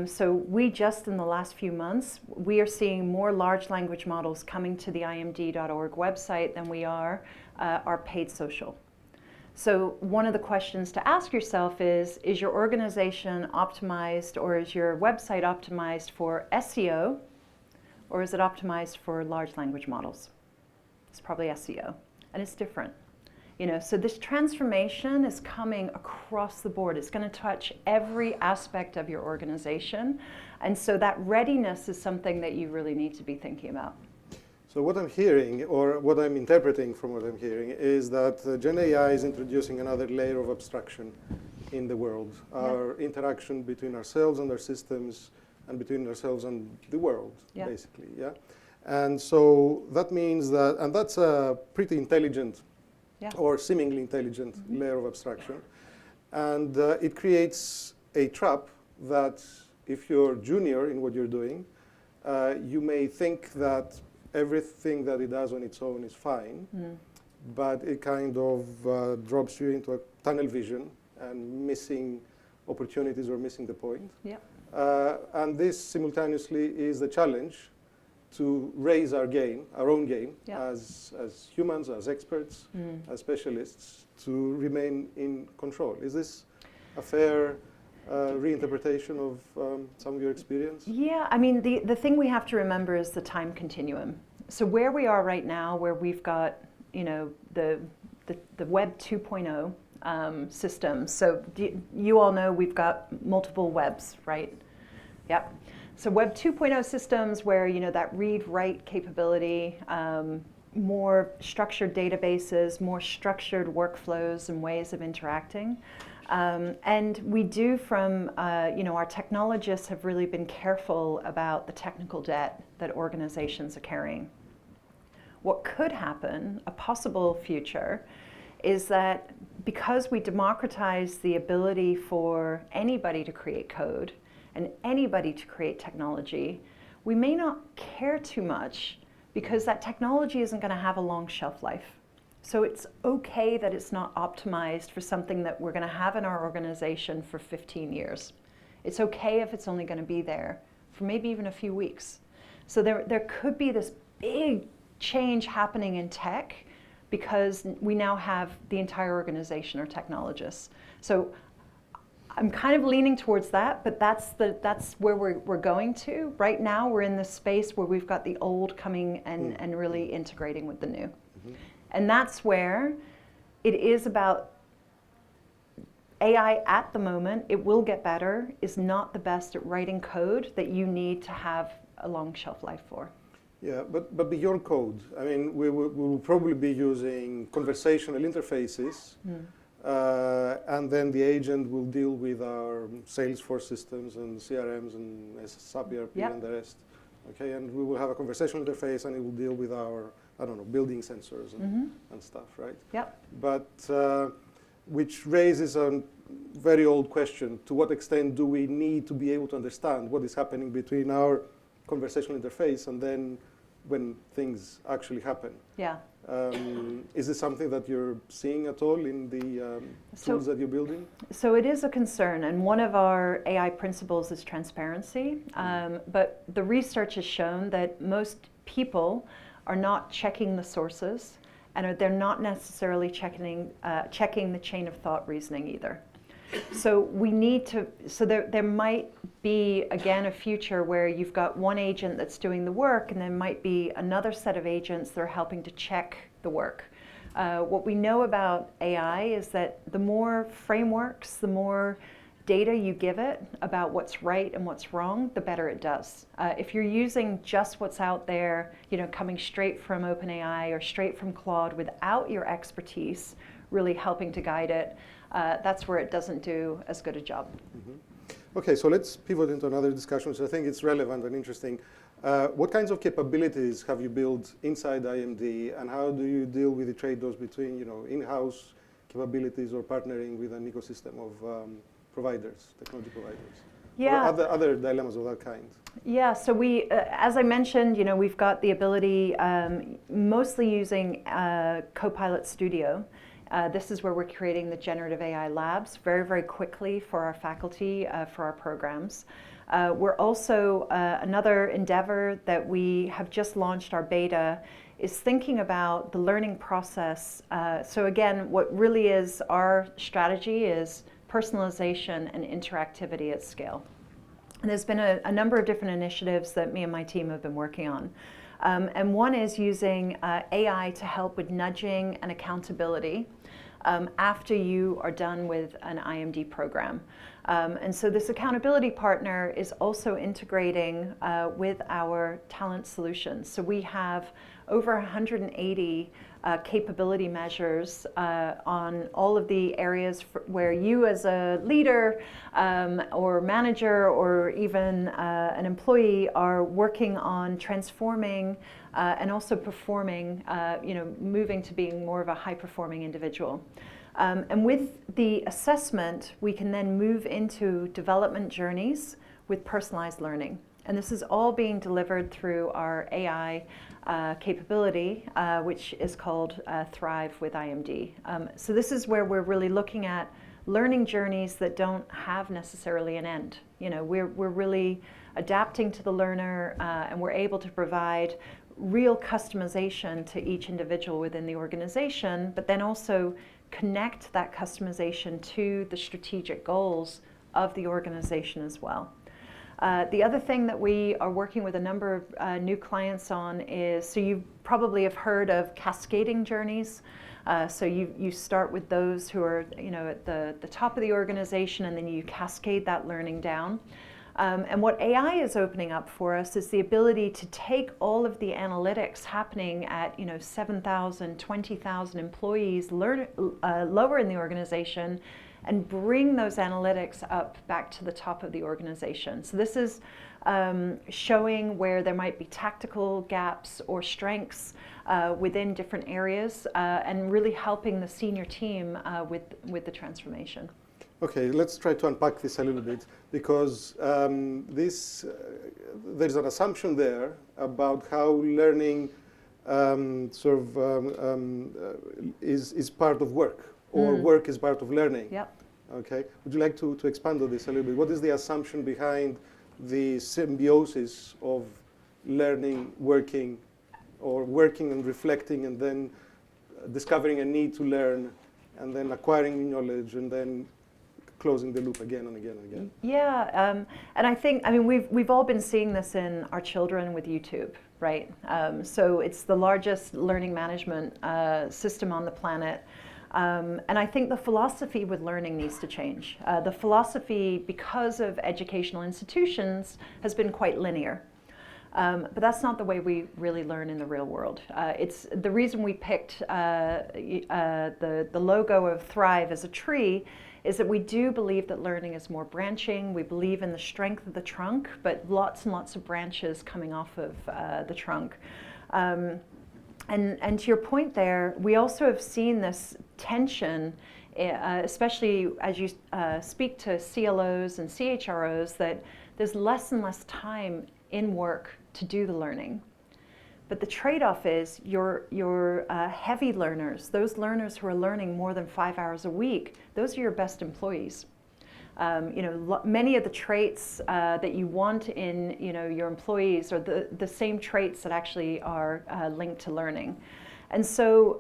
So we just in the last few months, we are seeing more large language models coming to the imd.org website than we are our paid social. So one of the questions to ask yourself is your organization optimized or is your website optimized for SEO or is it optimized for large language models? It's probably SEO, and it's different. You know, so this transformation is coming across the board. It's going to touch every aspect of your organization. And so that readiness is something that you really need to be thinking about. So what I'm hearing, or what I'm interpreting from what I'm hearing, is that Gen AI is introducing another layer of abstraction in the world. Our interaction between ourselves and our systems, and between ourselves and the world, basically. Yeah. And so that means that, and that's a pretty intelligent or seemingly intelligent layer of abstraction. And it creates a trap that if you're junior in what you're doing, you may think that everything that it does on its own is fine, but it kind of drops you into a tunnel vision and missing opportunities or missing the point. And this simultaneously is the challenge to raise our game, our own game, as humans, as experts, as specialists, to remain in control. Is this a fair reinterpretation of some of your experience? Yeah, I mean, the thing we have to remember is the time continuum. So where we are right now, where we've got, you know, the Web 2.0 system. So you all know we've got multiple webs, right? Yep. So Web 2.0 systems where, you know, that read-write capability, more structured databases, more structured workflows and ways of interacting. And we do from, you know, our technologists have really been careful about the technical debt that organizations are carrying. What could happen, a possible future, is that because we democratize the ability for anybody to create code and anybody to create technology, we may not care too much because that technology isn't going to have a long shelf life. So it's okay that it's not optimized for something that we're going to have in our organization for 15 years. It's okay if it's only going to be there for maybe even a few weeks. So there could be this big change happening in tech because we now have the entire organization are technologists. So I'm kind of leaning towards that, but that's where we're going to. Right now, we're in this space where we've got the old coming and really integrating with the new. And that's where it is about AI at the moment. It will get better, is not the best at writing code that you need to have a long shelf life for. Yeah, but beyond code, I mean, we will probably be using conversational interfaces. And then the agent will deal with our Salesforce systems and CRMs and SAP ERP and the rest. Okay, and we will have a conversational interface and it will deal with our, I don't know, building sensors and stuff, right? Yep. But which raises a very old question: to what extent do we need to be able to understand what is happening between our conversational interface and then when things actually happen? Yeah. Is this something that you're seeing at all in the tools that you're building? So it is a concern, and one of our AI principles is transparency. But the research has shown that most people are not checking the sources. and they're not necessarily checking the chain of thought reasoning either. So we need to, so there might be, again, a future where you've got one agent that's doing the work, and there might be another set of agents that are helping to check the work. What we know about AI is that the more frameworks, the more data you give it about what's right and what's wrong, the better it does. If you're using just what's out there, coming straight from OpenAI or straight from Claude without your expertise really helping to guide it, that's where it doesn't do as good a job. Mm-hmm. Okay, so let's pivot into another discussion, which I think it's relevant and interesting. What kinds of capabilities have you built inside IMD, and how do you deal with the trade-offs between, in-house capabilities or partnering with an ecosystem of providers, technology providers? Yeah. Or other dilemmas of that kind? Yeah, so we, as I mentioned, we've got the ability, mostly using Copilot Studio. This is where we're creating the generative AI labs very, very quickly for our faculty, for our programs. We're also, another endeavor that we have just launched our beta is thinking about the learning process. So again, what really is our strategy is personalization and interactivity at scale. And there's been a number of different initiatives that me and my team have been working on. And one is using AI to help with nudging and accountability after you are done with an IMD program. And so this accountability partner is also integrating with our talent solutions. So we have over 180 capability measures on all of the areas where you as a leader or manager or even an employee are working on transforming and also performing, moving to being more of a high-performing individual. And with the assessment, we can then move into development journeys with personalized learning. And this is all being delivered through our AI capability, which is called Thrive with IMD. So this is where we're really looking at learning journeys that don't have necessarily an end. We're really adapting to the learner, and we're able to provide real customization to each individual within the organization, but then also connect that customization to the strategic goals of the organization as well. The other thing that we are working with a number of new clients on is, so you probably have heard of cascading journeys. So you start with those who are at the top of the organization, and then you cascade that learning down. And what AI is opening up for us is the ability to take all of the analytics happening at 7,000, 20,000 employees lower in the organization, and bring those analytics up back to the top of the organization. So this is showing where there might be tactical gaps or strengths within different areas, and really helping the senior team with the transformation. Okay, let's try to unpack this a little bit, because there's an assumption there about how learning is part of work, or work is part of learning. Yep. Okay, would you like to expand on this a little bit? What is the assumption behind the symbiosis of learning, working, or working and reflecting, and then discovering a need to learn, and then acquiring new knowledge, and then closing the loop again and again and again? Yeah, and I think, we've all been seeing this in our children with YouTube, right? So it's the largest learning management system on the planet. And I think the philosophy with learning needs to change. The philosophy, because of educational institutions, has been quite linear. But that's not the way we really learn in the real world. It's the reason we picked the logo of Thrive as a tree is that we do believe that learning is more branching. We believe in the strength of the trunk, but lots and lots of branches coming off of the trunk. And to your point there, we also have seen this tension, especially as you speak to CLOs and CHROs, that there's less and less time in work to do the learning. But the trade-off is your heavy learners, those learners who are learning more than 5 hours a week, those are your best employees. Many of the traits that you want in your employees are the same traits that actually are linked to learning. And so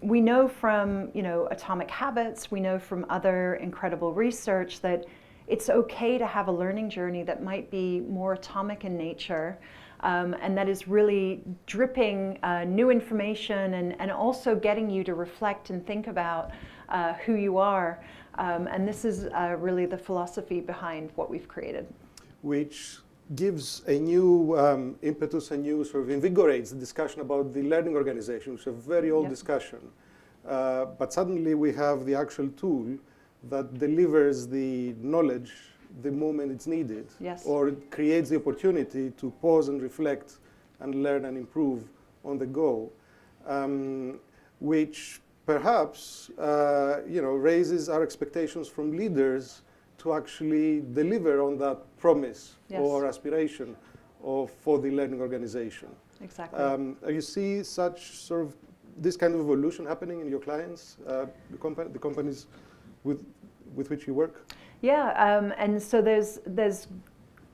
we know from, atomic habits, we know from other incredible research that it's okay to have a learning journey that might be more atomic in nature, and that is really dripping new information and also getting you to reflect and think about who you are. And this is really the philosophy behind what we've created. Which gives a new impetus, a new sort of invigorates the discussion about the learning organization, which is a very old discussion. But suddenly we have the actual tool that delivers the knowledge the moment it's needed, or it creates the opportunity to pause and reflect and learn and improve on the go, which perhaps raises our expectations from leaders to actually deliver on that promise or aspiration for the learning organization. Exactly. You see such sort of this kind of evolution happening in your clients, the companies with which you work? Yeah, and so there's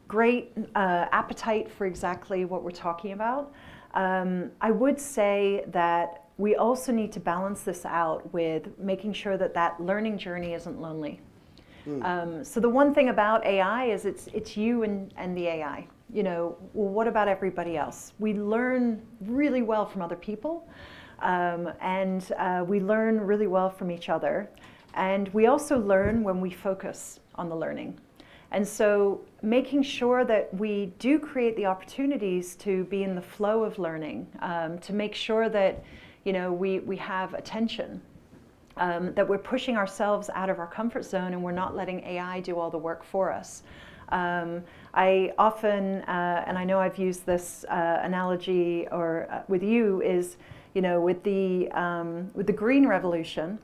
great appetite for exactly what we're talking about. I would say that we also need to balance this out with making sure that that learning journey isn't lonely. So the one thing about AI is it's you and the AI. Well, what about everybody else? We learn really well from other people, and we learn really well from each other. And we also learn when we focus on the learning. And so making sure that we do create the opportunities to be in the flow of learning, to make sure that we have attention, that we're pushing ourselves out of our comfort zone and we're not letting AI do all the work for us. I often, and I know I've used this analogy with you, is with the green revolution,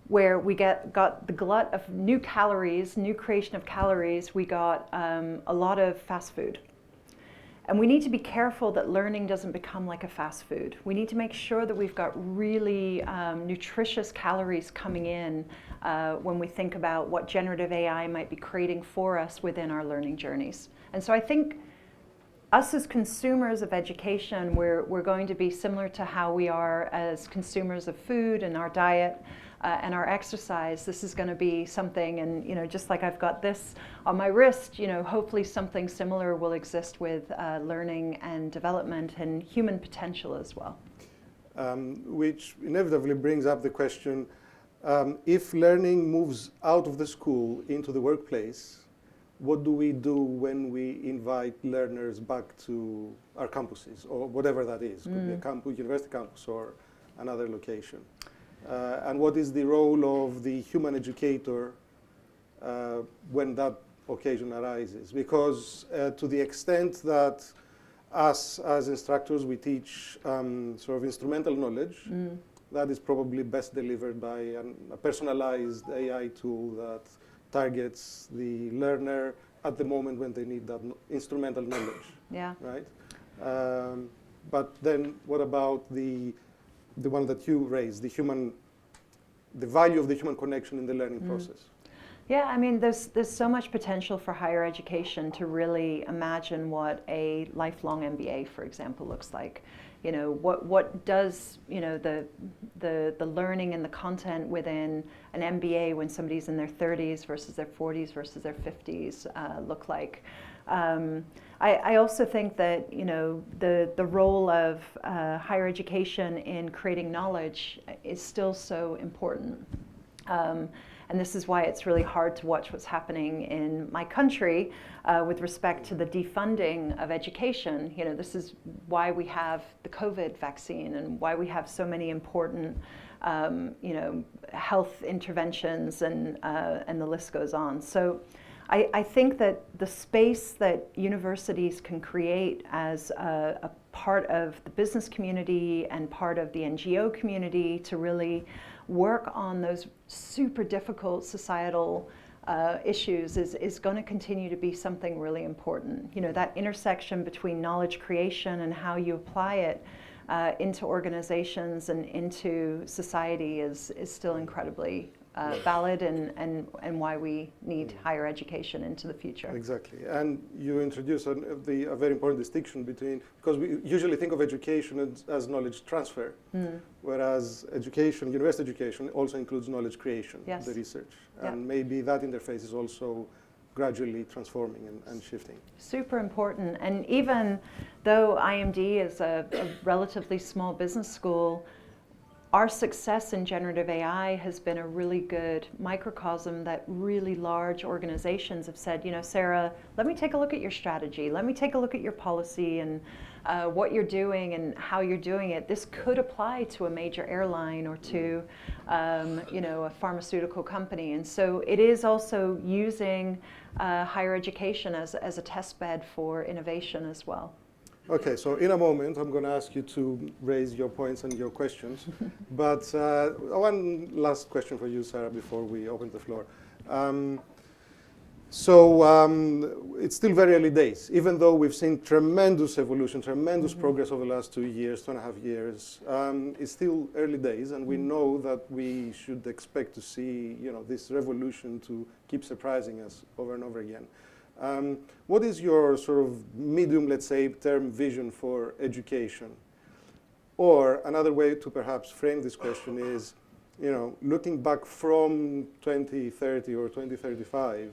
where we got the glut of new calories, new creation of calories, we got a lot of fast food. And we need to be careful that learning doesn't become like a fast food. We need to make sure that we've got really nutritious calories coming in when we think about what generative AI might be creating for us within our learning journeys. And so I think us as consumers of education, we're going to be similar to how we are as consumers of food and our diet. And our exercise. This is going to be something, and just like I've got this on my wrist, hopefully something similar will exist with learning and development and human potential as well. Which inevitably brings up the question, if learning moves out of the school into the workplace, what do we do when we invite learners back to our campuses, or whatever that is? Could be a campus, university campus, or another location. And what is the role of the human educator when that occasion arises? Because to the extent that us as instructors, we teach sort of instrumental knowledge, that is probably best delivered by a personalized AI tool that targets the learner at the moment when they need that instrumental knowledge. Yeah. Right? But then what about the one that you raised, the value of the human connection in the learning process? Yeah, I mean, there's so much potential for higher education to really imagine what a lifelong MBA, for example, looks like. What does the learning and the content within an MBA when somebody's in their 30s versus their 40s versus their 50s look like? I also think that the role of higher education in creating knowledge is still so important. And this is why it's really hard to watch what's happening in my country with respect to the defunding of education. This is why we have the COVID vaccine and why we have so many important health interventions, and the list goes on. So I think that the space that universities can create as a part of the business community and part of the NGO community to really work on those super difficult societal issues is going to continue to be something really important. That intersection between knowledge creation and how you apply it into organizations and into society is still incredibly valid and why we need higher education into the future. Exactly. And you introduce a very important distinction between, because we usually think of education as knowledge transfer, whereas education, university education, also includes knowledge creation, Yes. the research. Yeah. And maybe that interface is also gradually transforming and shifting. Super important. And even though IMD is a relatively small business school, our success in generative AI has been a really good microcosm that really large organizations have said, you know, Sarah, let me take a look at your strategy. Let me take a look at your policy and what you're doing and how you're doing it. This could apply to a major airline or to, you know, a pharmaceutical company. And so it is also using higher education as a test bed for innovation as well. Okay, so in a moment, I'm going to ask you to raise your points and your questions. But one last question for you, Sarah, before we open the floor. It's still very early days. Even though we've seen tremendous evolution, tremendous progress over the last 2 years, 2.5 years, it's still early days, and we know that we should expect to see, you know, this revolution to keep surprising us over and over again. What is your sort of medium, let's say, term vision for education? Or another way to perhaps frame this question is, you know, looking back from 2030 or 2035,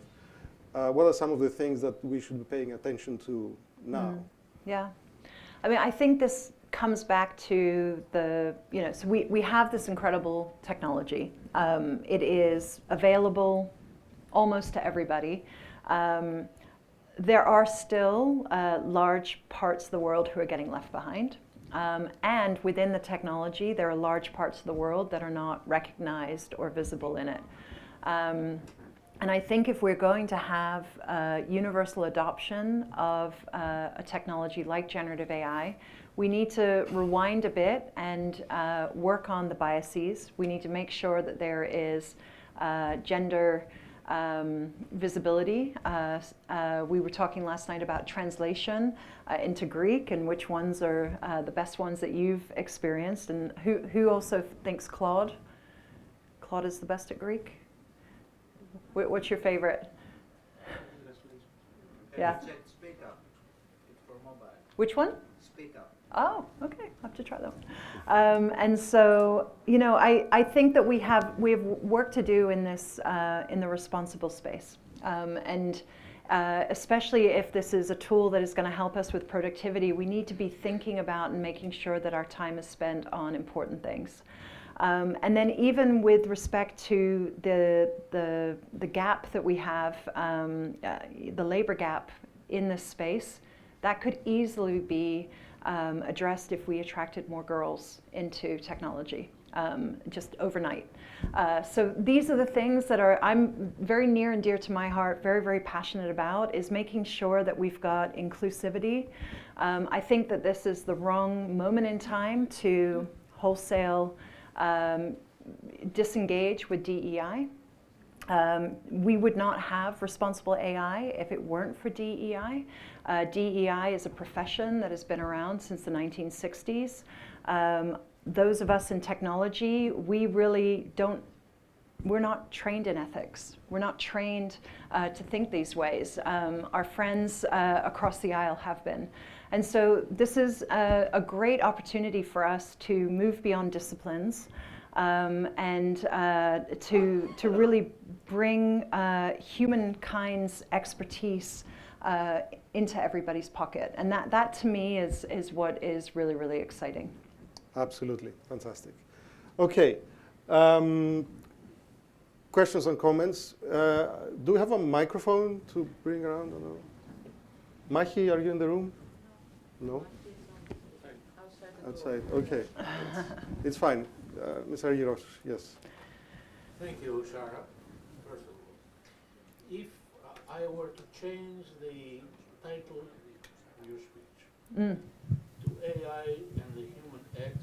what are some of the things that we should be paying attention to now? Yeah. I mean, I think this comes back to the, you know, so we have this incredible technology. It is available almost to everybody. There are still large parts of the world who are getting left behind. And within the technology, there are large parts of the world that are not recognized or visible in it. And I think if we're going to have universal adoption of a technology like generative AI, we need to rewind a bit and work on the biases. We need to make sure that there is gender visibility. We were talking last night about translation into Greek and which ones are the best ones that you've experienced. And who also thinks Claude is the best at Greek? What's your favorite? Yeah. Speak up. It's for mobile. Which one? Speak up. Oh, okay. I'll have to try that one. And so, you know, I think that we have work to do in this in the responsible space, and especially if this is a tool that is going to help us with productivity, we need to be thinking about and making sure that our time is spent on important things. And then even with respect to the gap that we have, the labor gap in this space, that could easily be addressed if we attracted more girls into technology, just overnight. So these are the things that I'm very near and dear to my heart, very, very passionate about, is making sure that we've got inclusivity. I think that this is the wrong moment in time to wholesale disengage with DEI. We would not have responsible AI if it weren't for DEI. DEI is a profession that has been around since the 1960s. Those of us in technology, we're not trained in ethics. We're not trained to think these ways. Our friends across the aisle have been. And so this is a great opportunity for us to move beyond disciplines and to really bring humankind's expertise into everybody's pocket. And that to me is what is really, really exciting. Absolutely. Fantastic. Okay. Questions and comments. Do we have a microphone to bring around? I don't know. Mahi, are you in the room? No? Outside. Okay. It's fine. Mr. Aguiros, yes. Thank you, Sarah. First of all, if I were to change the title of your speech to AI and the human X,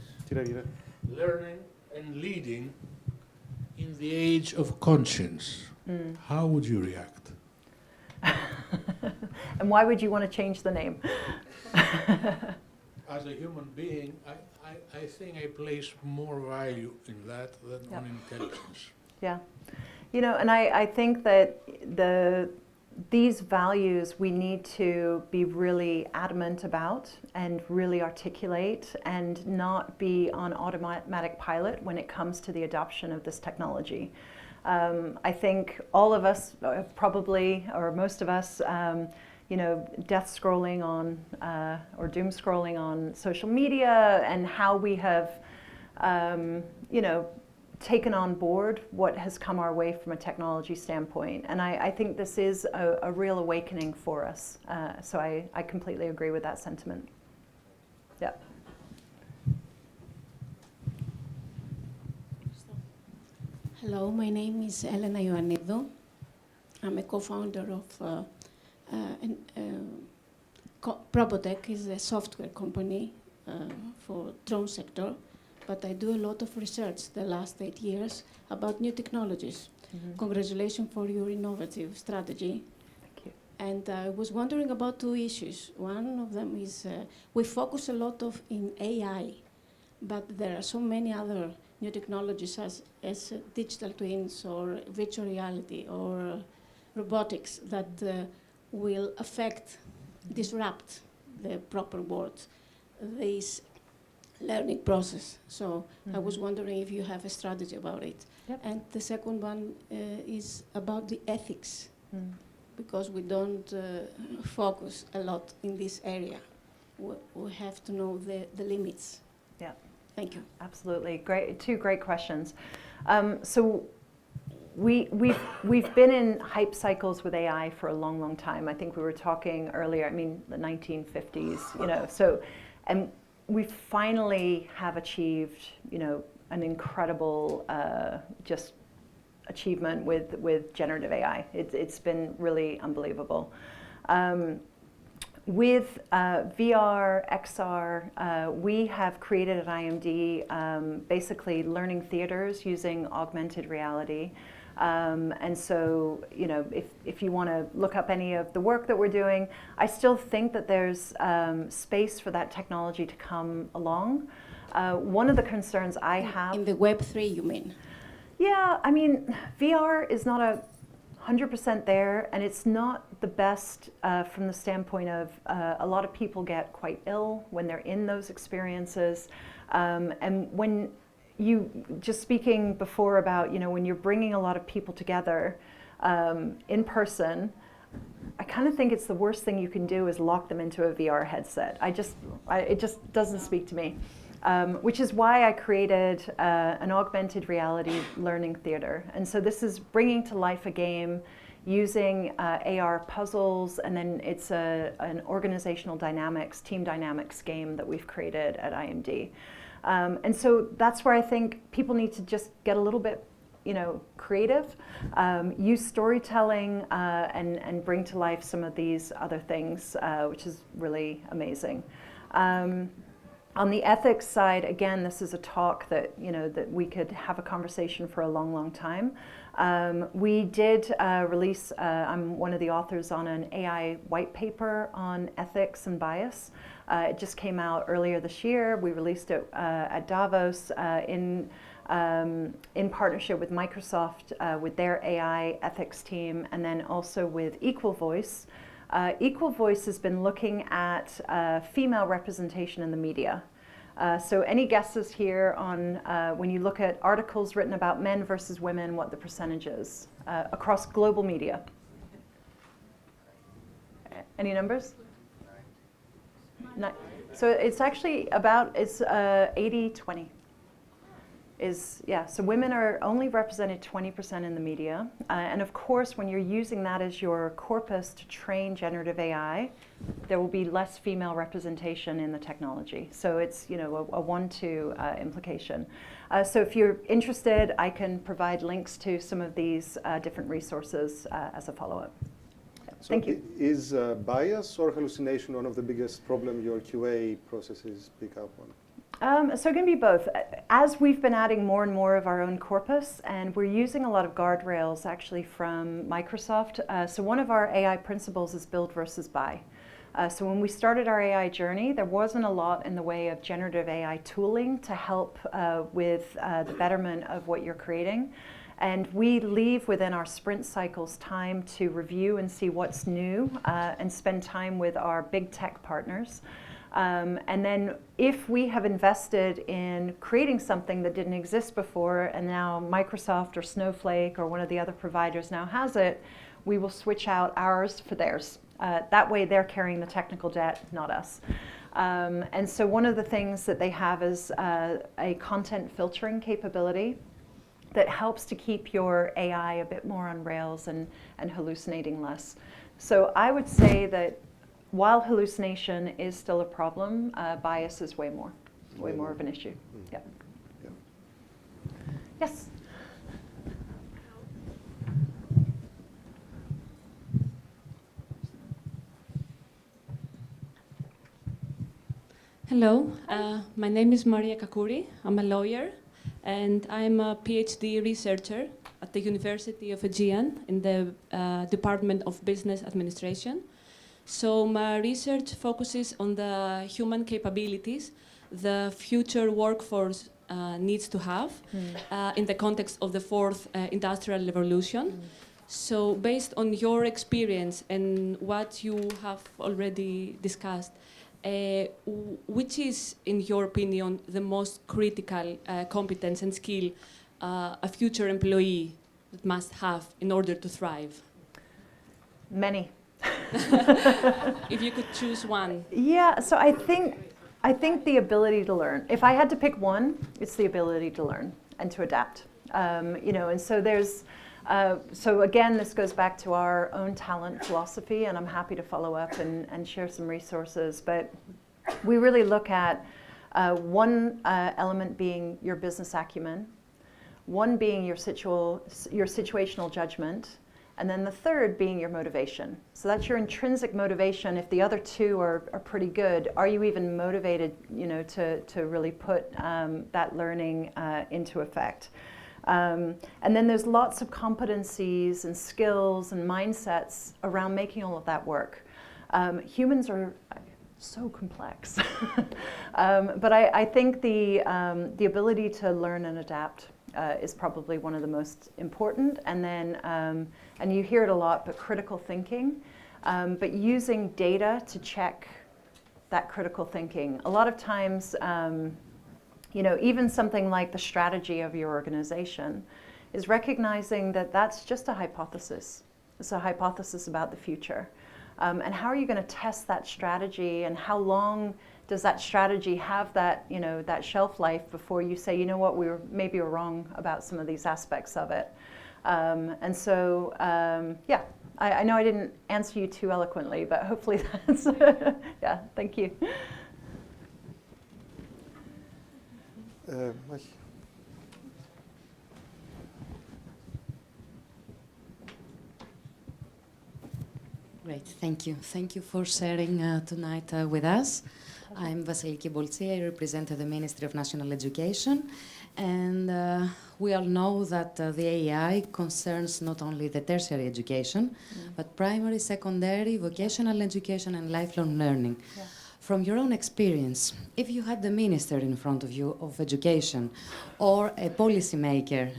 learning and leading in the age of conscience, how would you react? And why would you want to change the name? As a human being, I think I place more value in that than on intelligence. Yeah. You know, and I think that these values we need to be really adamant about and really articulate and not be on automatic pilot when it comes to the adoption of this technology. I think all of us probably, or most of us, you know, death scrolling on or doom scrolling on social media and how we have, you know, taken on board what has come our way from a technology standpoint. And I think this is a real awakening for us. So I completely agree with that sentiment. Yeah. Hello, my name is Elena Ioannidou. I'm a co-founder of Probotech, is a software company for drone sector. But I do a lot of research the last 8 years about new technologies. Mm-hmm. Congratulations for your innovative strategy. Thank you. And I was wondering about two issues. One of them is we focus a lot in AI, but there are so many other new technologies as digital twins or virtual reality or robotics that will affect, disrupt the proper word, this learning process. So I was wondering if you have a strategy about it. Yep. And the second one is about the ethics, because we don't focus a lot in this area. We have to know the limits. Yeah. Thank you. Absolutely. Great. Two great questions. So we've been in hype cycles with AI for a long, long time. I think we were talking earlier, I mean, the 1950s, you know, so, and we finally have achieved, you know, an incredible just achievement with generative AI. It's been really unbelievable. With VR, XR, we have created at IMD basically learning theaters using augmented reality. And so, you know, if you want to look up any of the work that we're doing, I still think that there's space for that technology to come along. One of the concerns I have... In the Web3, you mean? Yeah, I mean, VR is not 100% there, and it's not the best from the standpoint of a lot of people get quite ill when they're in those experiences. And when you, just speaking before about, you know, when you're bringing a lot of people together in person, I kind of think it's the worst thing you can do is lock them into a VR headset. It just doesn't speak to me. Which is why I created an augmented reality learning theater. And so this is bringing to life a game using AR puzzles, and then it's an organizational dynamics, team dynamics game that we've created at IMD. And so that's where I think people need to just get a little bit, you know, creative, use storytelling, and bring to life some of these other things, which is really amazing. On the ethics side, again, this is a talk that, you know, that we could have a conversation for a long, long time. We did release, I'm one of the authors on an AI white paper on ethics and bias. It just came out earlier this year. We released it at Davos in partnership with Microsoft, with their AI ethics team, and then also with Equal Voice. Equal Voice has been looking at female representation in the media. So any guesses here on when you look at articles written about men versus women, what the percentage is across global media? Any numbers? So it's actually about, it's 80-20. So women are only represented 20% in the media. And of course, when you're using that as your corpus to train generative AI, there will be less female representation in the technology. So it's, you know, a 1-2 implication. So if you're interested, I can provide links to some of these different resources as a follow-up. So thank you. Is bias or hallucination one of the biggest problems your QA processes pick up on? So it can be both. As we've been adding more and more of our own corpus, and we're using a lot of guardrails actually from Microsoft. So one of our AI principles is build versus buy. So when we started our AI journey, there wasn't a lot in the way of generative AI tooling to help with the betterment of what you're creating. And we leave within our sprint cycles time to review and see what's new and spend time with our big tech partners. And then if we have invested in creating something that didn't exist before and now Microsoft or Snowflake or one of the other providers now has it, we will switch out ours for theirs. That way they're carrying the technical debt, not us. And so one of the things that they have is a content filtering capability that helps to keep your AI a bit more on rails and hallucinating less. So I would say that while hallucination is still a problem, bias is way more of an issue. Yeah. Yeah. Yes. Hello, my name is Maria Kakuri. I'm a lawyer, and I'm a PhD researcher at the University of Aegean in the Department of Business Administration. So my research focuses on the human capabilities the future workforce needs to have in the context of the fourth industrial revolution. So based on your experience and what you have already discussed, which is, in your opinion, the most critical competence and skill a future employee must have in order to thrive? Many. If you could choose one. Yeah, so I think the ability to learn. If I had to pick one, it's the ability to learn and to adapt. And so there's, so again, this goes back to our own talent philosophy, and I'm happy to follow up and share some resources. But we really look at one element being your business acumen, one being your situational judgment, and then the third being your motivation. So that's your intrinsic motivation. If the other two are pretty good, are you even motivated, to really put that learning into effect? And then there's lots of competencies and skills and mindsets around making all of that work. Humans are so complex. But I think the ability to learn and adapt is probably one of the most important. And then, and you hear it a lot, but critical thinking, but using data to check that critical thinking. A lot of times, even something like the strategy of your organization is recognizing that that's just a hypothesis. It's a hypothesis about the future. And how are you going to test that strategy, and how long does that strategy have that, that shelf life before you say, you know what, maybe we're wrong about some of these aspects of it. And so, I know I didn't answer you too eloquently, but hopefully that's, yeah, thank you. Great, thank you. Thank you for sharing tonight with us. I'm Vasiliki Boltsi. I represent the Ministry of National Education. And we all know that the AI concerns not only the tertiary education, but primary, secondary, vocational education, and lifelong learning. Yeah. From your own experience, if you had the Minister in front of you of Education or a policymaker,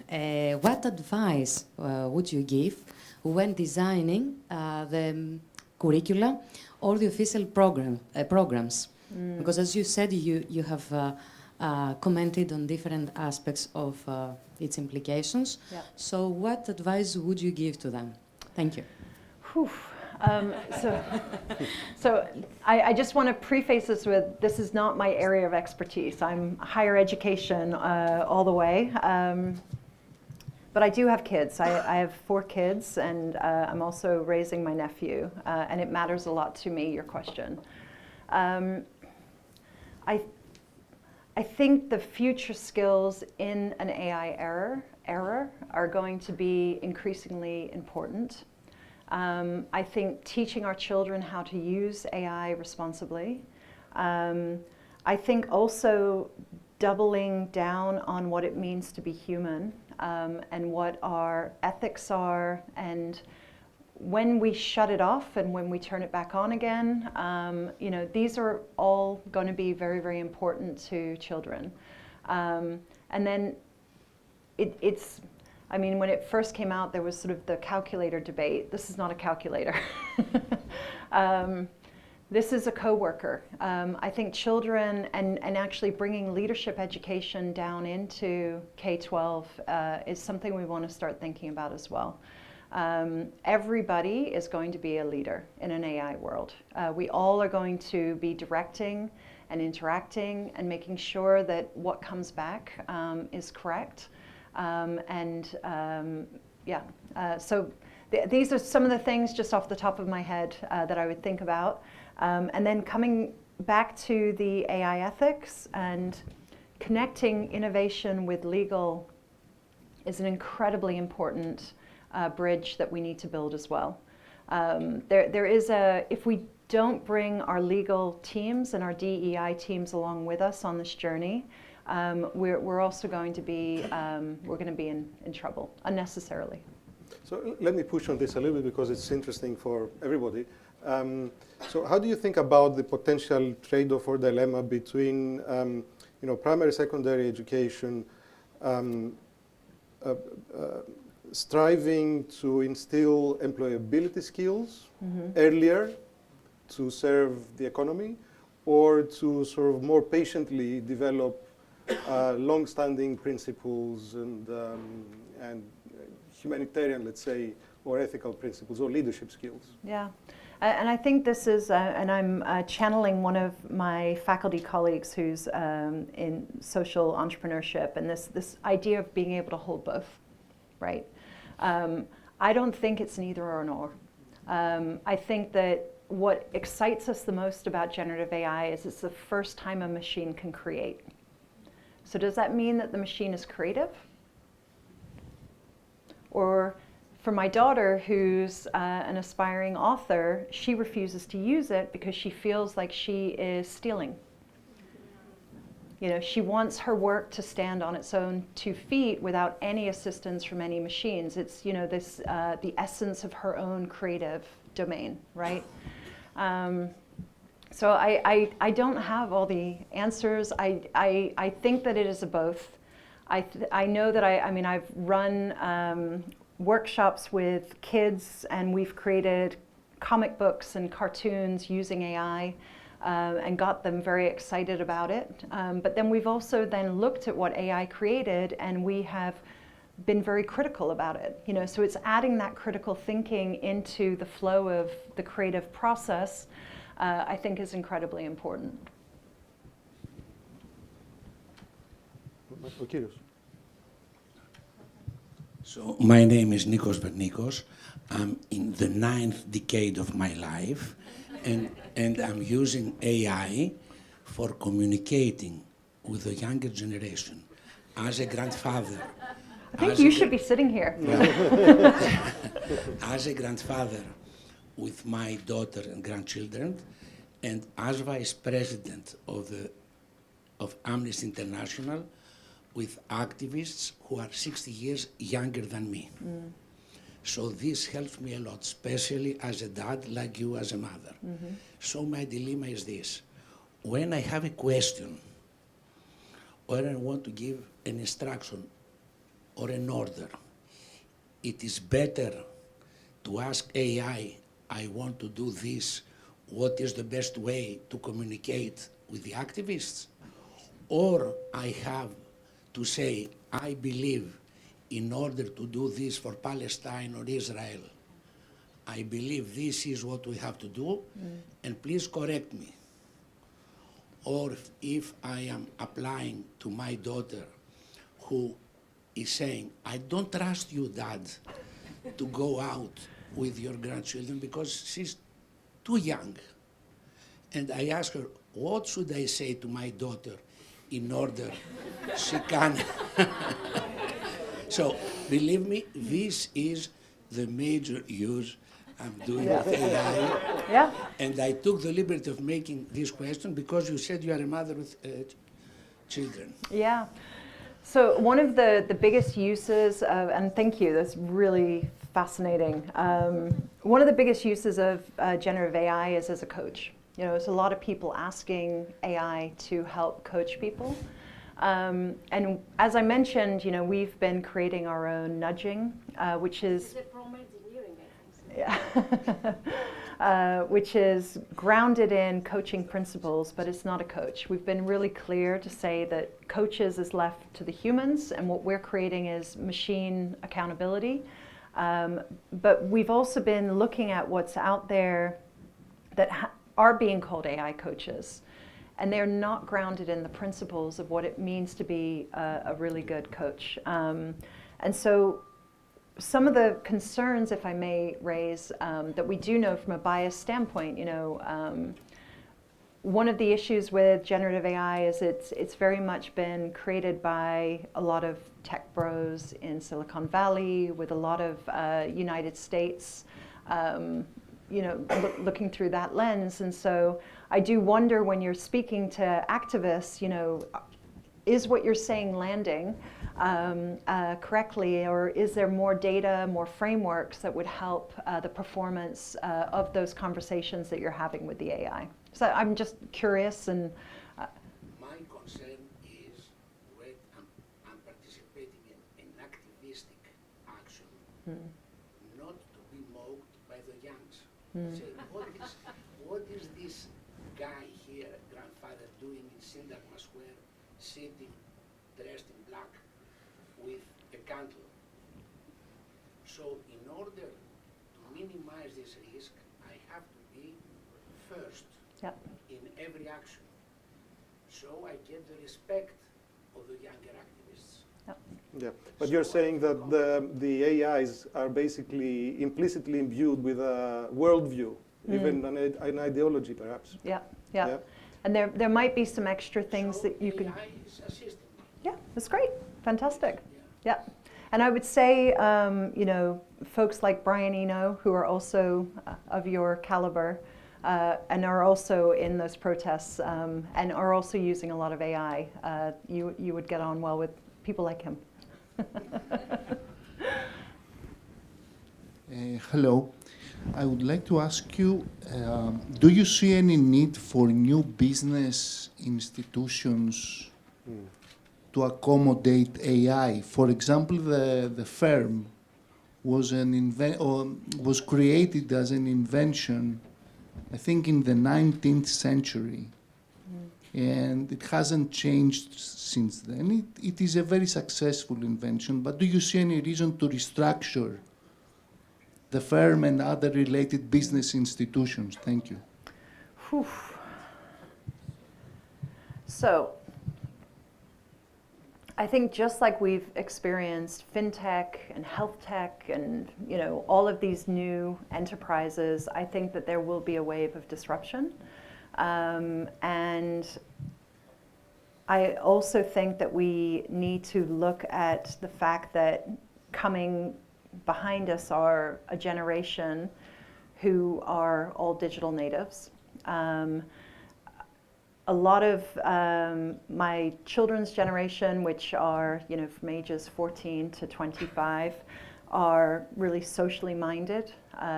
what advice would you give when designing the curricula or the official programs? Because as you said, you have commented on different aspects of its implications. Yeah. So what advice would you give to them? Thank you. Whew. So I just want to preface this is not my area of expertise. I'm higher education all the way. But I do have kids. I have 4 kids, and I'm also raising my nephew, and it matters a lot to me, your question. I think the future skills in an AI era are going to be increasingly important. I think teaching our children how to use AI responsibly. I think also doubling down on what it means to be human, and what our ethics are, and when we shut it off and when we turn it back on again. These are all going to be very, very important to children. And then I mean, when it first came out, there was sort of the calculator debate. This is not a calculator. This is a coworker. I think children and actually bringing leadership education down into K-12 is something we want to start thinking about as well. Everybody is going to be a leader in an AI world. We all are going to be directing and interacting and making sure that what comes back is correct. So these are some of the things just off the top of my head that I would think about. And then coming back to the AI ethics and connecting innovation with legal is an incredibly important bridge that we need to build as well. If we don't bring our legal teams and our DEI teams along with us on this journey, we're also going to be in trouble unnecessarily. So let me push on this a little bit because it's interesting for everybody. So how do you think about the potential trade-off or dilemma between primary, secondary education striving to instill employability skills earlier to serve the economy, or to sort of more patiently develop long-standing principles and humanitarian, let's say, or ethical principles or leadership skills? Yeah, and I think this is, and I'm channeling one of my faculty colleagues who's in social entrepreneurship, and this idea of being able to hold both, right? I don't think it's an either or an or. I think that what excites us the most about generative AI is it's the first time a machine can create. So does that mean that the machine is creative? Or for my daughter, who's an aspiring author, she refuses to use it because she feels like she is stealing. You know, she wants her work to stand on its own 2 feet without any assistance from any machines. It's, the essence of her own creative domain, right? So I don't have all the answers. I think that it is a both. I know that I've run workshops with kids, and we've created comic books and cartoons using AI and got them very excited about it. But then we've also then looked at what AI created, and we have been very critical about it. So it's adding that critical thinking into the flow of the creative process, I think is incredibly important. So my name is Nikos Vernikos. I'm in the 9th decade of my life, and I'm using AI for communicating with the younger generation. As a grandfather, I think you should be sitting here. As a grandfather with my daughter and grandchildren, and as vice president of Amnesty International, with activists who are 60 years younger than me. So this helps me a lot, especially as a dad, like you as a mother. So my dilemma is this. When I have a question, or I want to give an instruction or an order, it is better to ask AI, I want to do this, what is the best way to communicate with the activists? Or I have to say, I believe in order to do this for Palestine or Israel, I believe this is what we have to do, and please correct me. Or if I am applying to my daughter who is saying, I don't trust you, Dad, to go out with your grandchildren because she's too young. And I ask her, what should I say to my daughter in order she can? So believe me, this is the major use I'm doing with AI. Yeah. And I took the liberty of making this question because you said you are a mother with children. Yeah. So one of the biggest uses of, and thank you, that's really fascinating. One of the biggest uses of generative AI is as a coach. There's a lot of people asking AI to help coach people. And as I mentioned, we've been creating our own nudging, which is which is grounded in coaching principles, but it's not a coach. We've been really clear to say that coaches is left to the humans, and what we're creating is machine accountability. But we've also been looking at what's out there that are being called AI coaches, and they're not grounded in the principles of what it means to be a really good coach. And so some of the concerns, if I may raise, that we do know from a bias standpoint, one of the issues with generative AI is it's very much been created by a lot of tech bros in Silicon Valley, with a lot of United States, looking through that lens. And so I do wonder, when you're speaking to activists, is what you're saying landing correctly, or is there more data, more frameworks that would help the performance of those conversations that you're having with the AI? So I'm just curious. And my concern is when I'm participating in activistic action, not to be mocked by the youngs. Say, what is this guy here, grandfather, doing in Syntagma Square, sitting dressed in black with a candle? So in order to minimize this risk, I have to be first in every action. So I get the respect of the younger activists. Yeah, but you're saying that the AIs are basically implicitly imbued with a worldview, even an ideology, perhaps. Yeah. And there might be some extra things that you can. AI is assisting. Yeah, that's great, fantastic. Yeah, and I would say, folks like Brian Eno, who are also of your caliber, and are also in those protests, and are also using a lot of AI. You would get on well with people like him. Hello. I would like to ask you, do you see any need for new business institutions to accommodate AI? For example, the firm was was created as an invention, I think, in the 19th century. And it hasn't changed since then. It is a very successful invention, but do you see any reason to restructure the firm and other related business institutions? Thank you. Whew. So, I think just like we've experienced fintech and health tech and all of these new enterprises, I think that there will be a wave of disruption. And I also think that we need to look at the fact that coming behind us are a generation who are all digital natives. A lot of my children's generation, which are from ages 14 to 25, are really socially minded.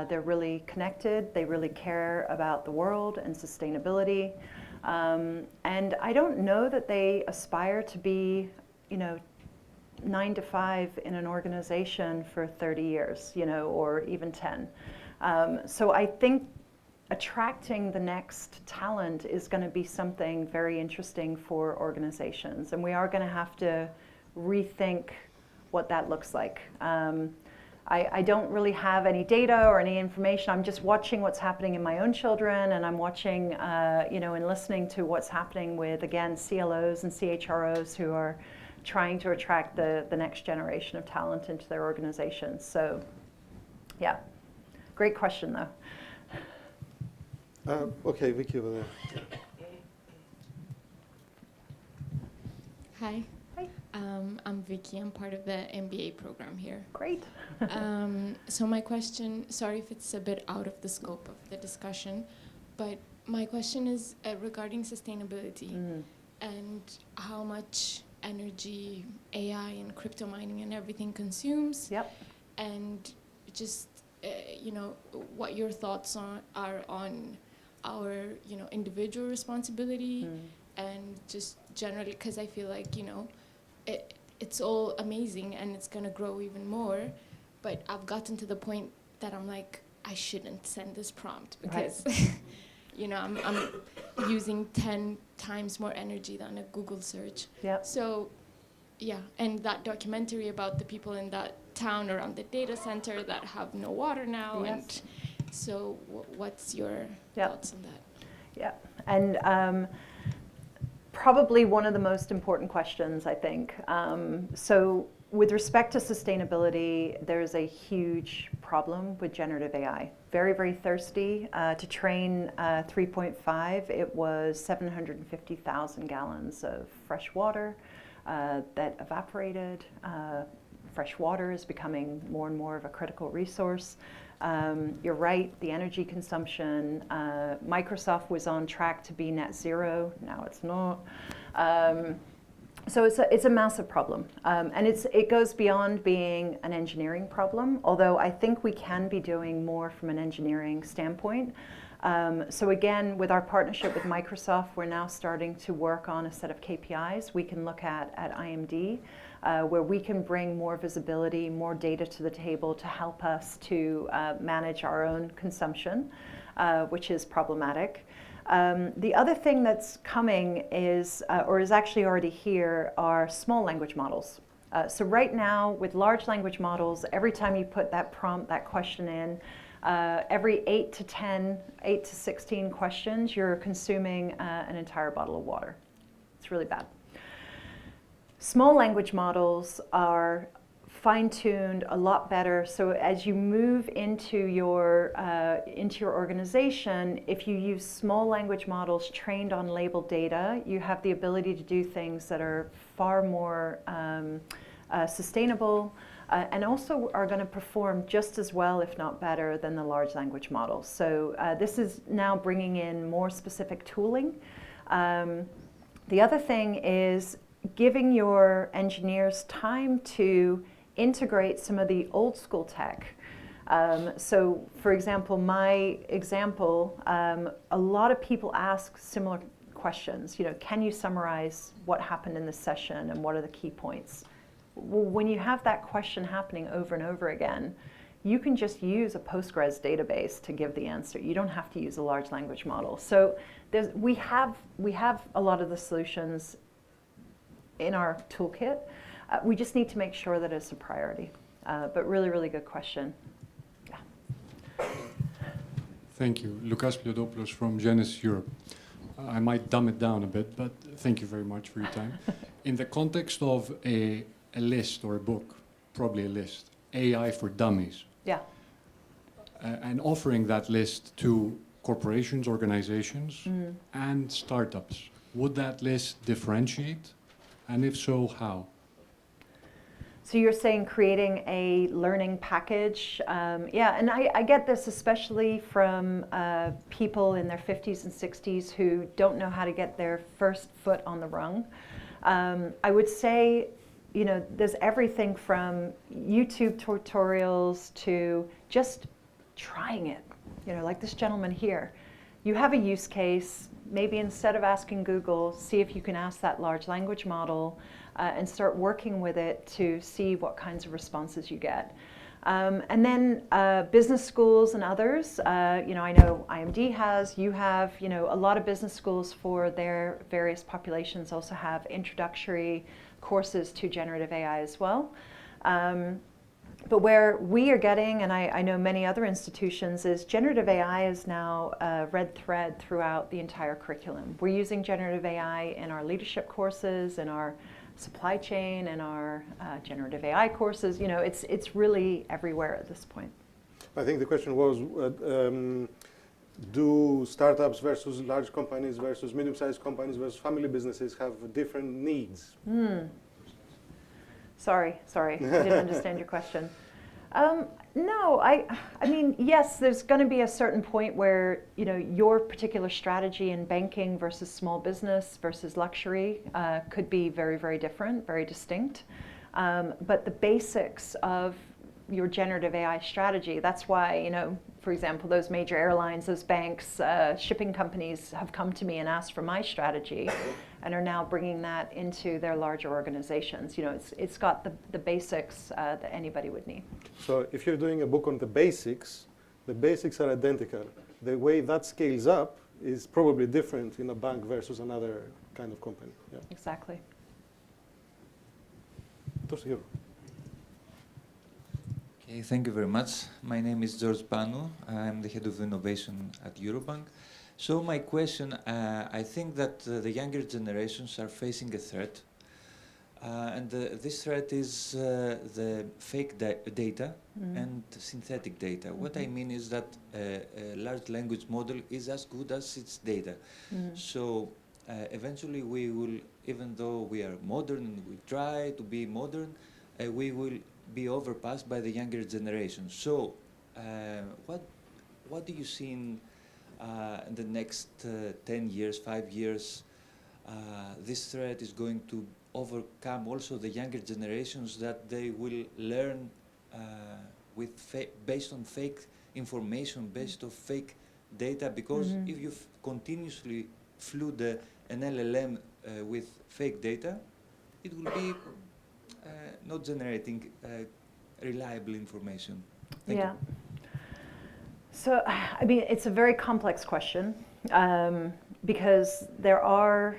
They're really connected. They really care about the world and sustainability. And I don't know that they aspire to be, 9 to 5 in an organization for 30 years, or even 10. So I think attracting the next talent is going to be something very interesting for organizations, and we are going to have to rethink what that looks like. I don't really have any data or any information. I'm just watching what's happening in my own children, and I'm watching, and listening to what's happening with, again, CLOs and CHROs who are trying to attract the next generation of talent into their organizations. So, yeah, great question, though. Okay, Vicky over there. Hi. Hi. I'm Vicky. I'm part of the MBA program here. Great. So my question, sorry if it's a bit out of the scope of the discussion, but my question is regarding sustainability and how much energy AI and crypto mining and everything consumes. Yep. And just, what your thoughts are on our, individual responsibility and just generally, because I feel like, you know, it's all amazing and it's going to grow even more. But I've gotten to the point that I'm like, I shouldn't send this prompt because, you know, I'm using 10 times more energy than a Google search. Yep. So, yeah, and that documentary about the people in that town around the data center that have no water now. Yes. And so what's your thoughts on that? Yeah, and probably one of the most important questions, I think. So with respect to sustainability, there's a huge problem with generative AI. Very, very thirsty. To train 3.5, it was 750,000 gallons of fresh water that evaporated. Fresh water is becoming more and more of a critical resource. You're right, the energy consumption. Microsoft was on track to be net zero. Now it's not. So it's a massive problem. And it goes beyond being an engineering problem, although I think we can be doing more from an engineering standpoint. So again, with our partnership with Microsoft, we're now starting to work on a set of KPIs we can look at IMD, where we can bring more visibility, more data to the table to help us to manage our own consumption, which is problematic. The other thing that's coming is, or is actually already here, are small language models. So right now, with large language models, every time you put that prompt, that question in, every 8 to 16 questions, you're consuming an entire bottle of water. It's really bad. Small language models are fine-tuned a lot better. So as you move into your organization, if you use small language models trained on labeled data, you have the ability to do things that are far more sustainable, and also are going to perform just as well, if not better, than the large language models. So this is now bringing in more specific tooling. The other thing is giving your engineers time to integrate some of the old school tech. So for example, my example, a lot of people ask similar questions. You know, can you summarize what happened in this session and what are the key points? Well, when you have that question happening over and over again, you can just use a Postgres database to give the answer. You don't have to use a large language model. So we have a lot of the solutions in our toolkit. We just need to make sure that it's a priority. But really, really good question. Yeah. Thank you. Lukas Mylonopoulos from Genesis Europe. I might dumb it down a bit, but thank you very much for your time. In the context of a list or a book, probably a list, AI for Dummies. Yeah. And offering that list to corporations, organizations, and startups. Would that list differentiate? And if so, how? So you're saying creating a learning package. Yeah, and I get this especially from people in their 50s and 60s who don't know how to get their first foot on the rung. I would say, you know, there's everything from YouTube tutorials to just trying it. You know, like this gentleman here. You have a use case, maybe instead of asking Google, see if you can ask that large language model and start working with it to see what kinds of responses you get. And then business schools and others, you know, I know IMD has, you have, you know, a lot of business schools for their various populations also have introductory courses to generative AI as well. But where we are getting, and I know many other institutions, is generative AI is now a red thread throughout the entire curriculum. We're using generative AI in our leadership courses, in our supply chain, in our generative AI courses. You know, it's really everywhere at this point. I think the question was, do startups versus large companies versus medium-sized companies versus family businesses have different needs? Sorry, I didn't understand your question. No, I mean, yes, there's going to be a certain point where, you know, your particular strategy in banking versus small business versus luxury could be very, very different, very distinct. But the basics of your generative AI strategy. That's why, you know, for example, those major airlines, those banks, shipping companies have come to me and asked for my strategy and are now bringing that into their larger organizations. You know, it's got the basics that anybody would need. So if you're doing a book on the basics are identical. The way that scales up is probably different in a bank versus another kind of company. Yeah. Exactly. Okay, thank you very much. My name is George Panu. I'm the head of innovation at Eurobank. So my question, I think that the younger generations are facing a threat. And this threat is the fake data and synthetic data. What I mean is that a large language model is as good as its data. So eventually we will, even though we are modern and we try to be modern, we will be overpassed by the younger generation. So what do you see in the next 10 years, 5 years? This threat is going to overcome also the younger generations, that they will learn based on fake information, based on fake data, because if you continuously flood an LLM with fake data, it will be not generating reliable information. Thank you. So, I mean, it's a very complex question. Because there are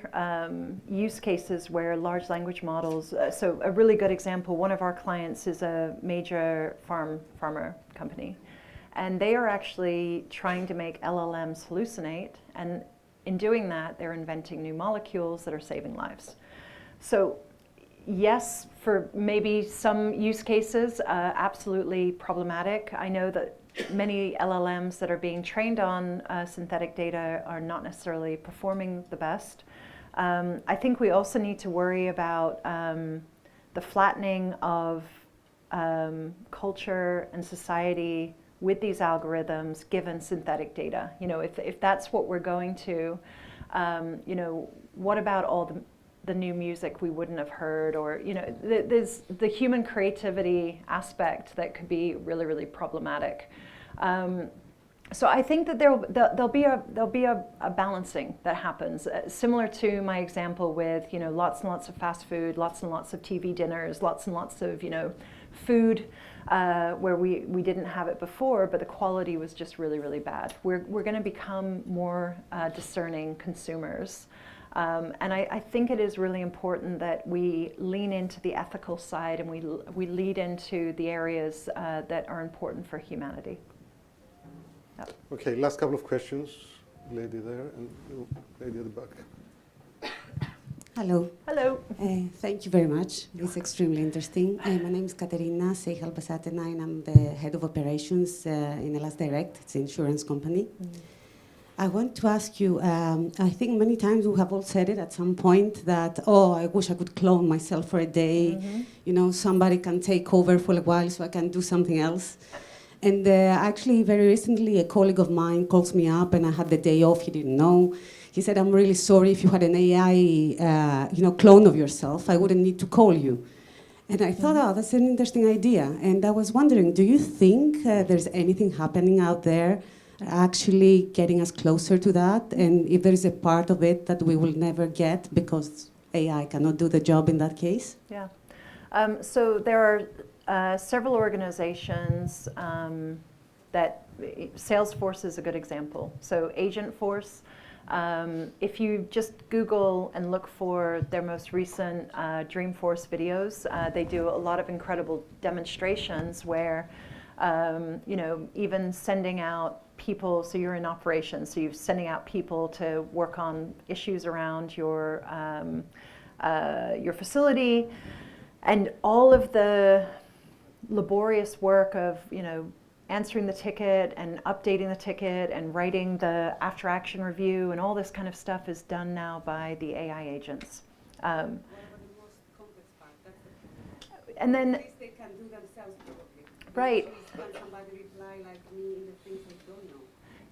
use cases where large language models, so a really good example, one of our clients is a major farmer company, and they are actually trying to make LLMs hallucinate, and in doing that, they're inventing new molecules that are saving lives. So yes, for maybe some use cases, absolutely problematic. I know that many LLMs that are being trained on synthetic data are not necessarily performing the best. I think we also need to worry about the flattening of culture and society with these algorithms given synthetic data. You know, if that's what we're going to, you know, what about all the new music we wouldn't have heard, or, you know, there's the human creativity aspect that could be really, really problematic. So I think that there'll be a balancing that happens, similar to my example with, you know, lots and lots of fast food, lots and lots of TV dinners, lots and lots of, you know, food where we didn't have it before, but the quality was just really, really bad. We're going to become more discerning consumers. And I think it is really important that we lean into the ethical side, and we lead into the areas that are important for humanity. Yep. Okay, last couple of questions. Lady there and lady at the back. Hello. Hello. Thank you very much. It's extremely interesting. My name is Katerina Seyhal-Basatina, and I'm the head of operations in Elas Direct. It's an insurance company. I want to ask you, I think many times we have all said it at some point that, oh, I wish I could clone myself for a day. You know, somebody can take over for a while so I can do something else. And actually, very recently, a colleague of mine calls me up, and I had the day off. He didn't know. He said, "I'm really sorry. If you had an AI, you know, clone of yourself, I wouldn't need to call you." And I thought, oh, that's an interesting idea. And I was wondering, do you think there's anything happening out there actually getting us closer to that? And if there is a part of it that we will never get because AI cannot do the job in that case? Yeah. So there are several organizations that Salesforce is a good example. So Agentforce, if you just Google and look for their most recent Dreamforce videos, they do a lot of incredible demonstrations where, you know, even sending out people, so you're in operations, so you're sending out people to work on issues around your facility, and all of the laborious work of, you know, answering the ticket and updating the ticket and writing the after action review and all this kind of stuff is done now by the AI agents. And then they can do themselves probably. right. Can somebody reply like me in the things I don't know?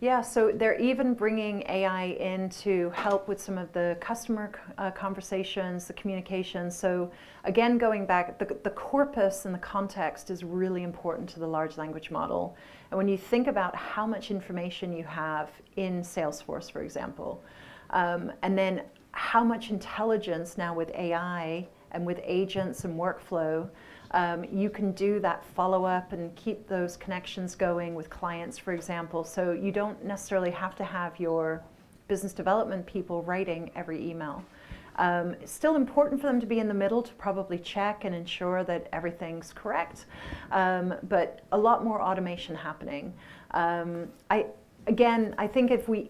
Yeah, so they're even bringing AI in to help with some of the customer conversations, the communication. So again, going back, the corpus and the context is really important to the large language model. And when you think about how much information you have in Salesforce, for example, and then how much intelligence now with AI and with agents and workflow, you can do that follow-up and keep those connections going with clients, for example. So you don't necessarily have to have your business development people writing every email. It's still important for them to be in the middle to probably check and ensure that everything's correct, but a lot more automation happening. I think if we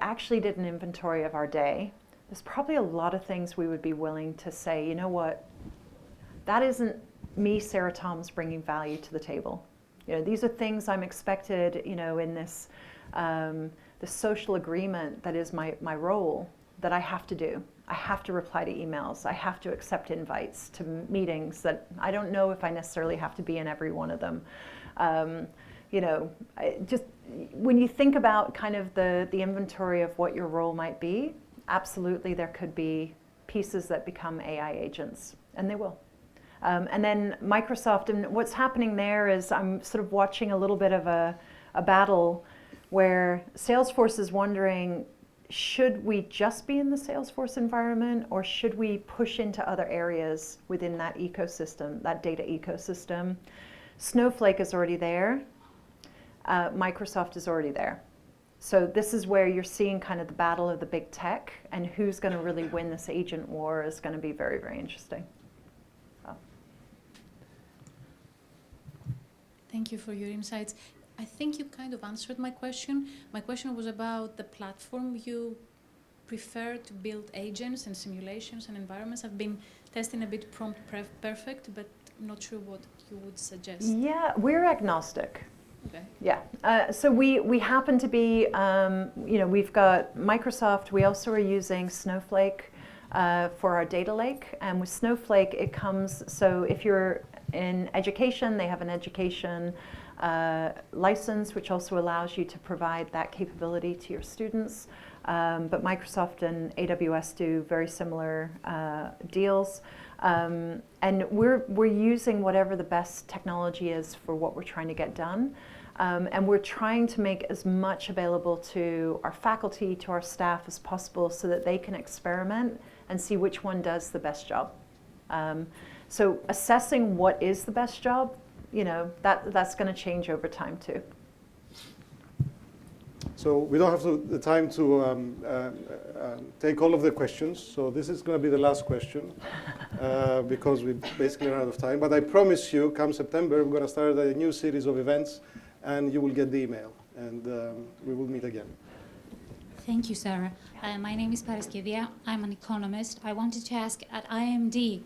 actually did an inventory of our day, there's probably a lot of things we would be willing to say, you know what, that isn't me, Sarah Thomas, bringing value to the table. You know, these are things I'm expected, you know, in this the social agreement that is my role that I have to do. I have to reply to emails. I have to accept invites to meetings that I don't know if I necessarily have to be in every one of them. You know, just when you think about kind of the inventory of what your role might be, absolutely there could be pieces that become AI agents, and they will. And then Microsoft, and what's happening there is I'm sort of watching a little bit of a battle where Salesforce is wondering, should we just be in the Salesforce environment, or should we push into other areas within that ecosystem, that data ecosystem? Snowflake is already there. Microsoft is already there. So this is where you're seeing kind of the battle of the big tech, and who's going to really win this agent war is going to be very, very interesting. Thank you for your insights. I think you kind of answered my question. My question was about the platform you prefer to build agents and simulations and environments. I've been testing a bit prompt perfect, but I'm not sure what you would suggest. Yeah, we're agnostic. Okay. Yeah, so we happen to be, you know, we've got Microsoft. We also are using Snowflake for our data lake. And with Snowflake, it comes, so if you're in education, they have an education license, which also allows you to provide that capability to your students. But Microsoft and AWS do very similar deals. And we're using whatever the best technology is for what we're trying to get done. And we're trying to make as much available to our faculty, to our staff as possible, so that they can experiment and see which one does the best job. So assessing what is the best job, you know, that's going to change over time too. So we don't have the time to take all of the questions. So this is going to be the last question because we basically ran out of time. But I promise you, come September, we're going to start a new series of events, and you will get the email, and we will meet again. Thank you, Sarah. My name is Paraskedia. I'm an economist. I wanted to ask, at IMD,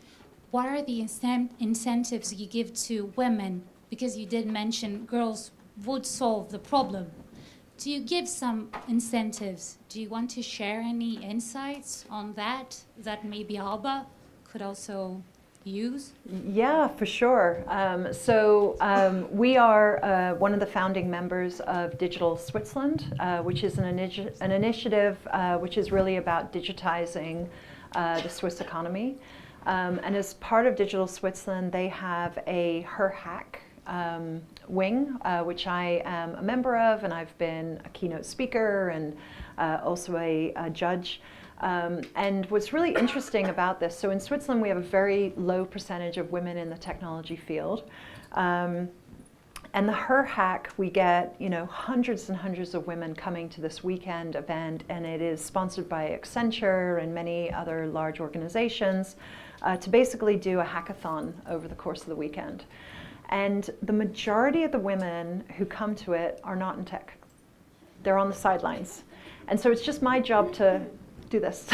what are the incentives you give to women? Because you did mention girls would solve the problem. Do you give some incentives? Do you want to share any insights on that maybe Alba could also use? Yeah, for sure. We are one of the founding members of Digital Switzerland, which is an initiative which is really about digitizing the Swiss economy. And as part of Digital Switzerland, they have a Her Hack wing, which I am a member of, and I've been a keynote speaker and also a judge. And what's really interesting about this, so in Switzerland we have a very low percentage of women in the technology field. And the Her Hack, we get, you know, hundreds and hundreds of women coming to this weekend event, and it is sponsored by Accenture and many other large organizations to basically do a hackathon over the course of the weekend. And the majority of the women who come to it are not in tech. They're on the sidelines. And so it's just my job to do this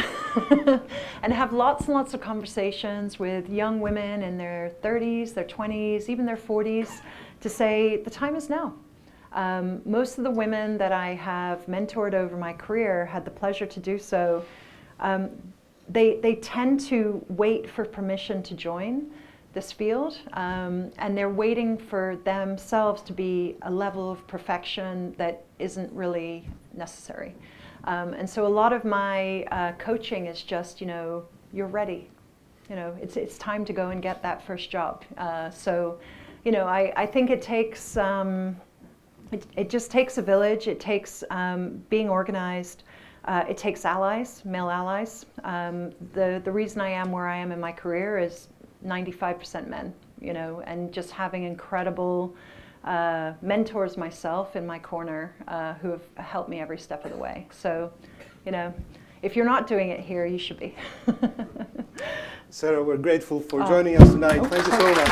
and have lots and lots of conversations with young women in their 30s, their 20s, even their 40s, to say the time is now. Most of the women that I have mentored over my career, had the pleasure to do so, they tend to wait for permission to join this field, and they're waiting for themselves to be a level of perfection that isn't really necessary. And so a lot of my coaching is just, you're ready. It's time to go and get that first job. So, I think it takes, it just takes a village. It takes being organized. It takes allies, male allies. The reason I am where I am in my career is 95% men, and just having incredible mentors myself in my corner who have helped me every step of the way. So, if you're not doing it here, you should be. Sarah, we're grateful for joining us tonight. Thank you so much.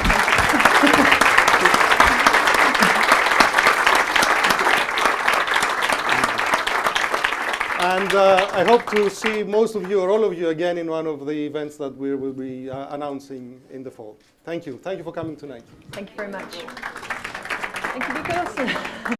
And I hope to see most of you or all of you again in one of the events that we will be announcing in the fall. Thank you. Thank you for coming tonight. Thank you very much. Thank you, Nikos.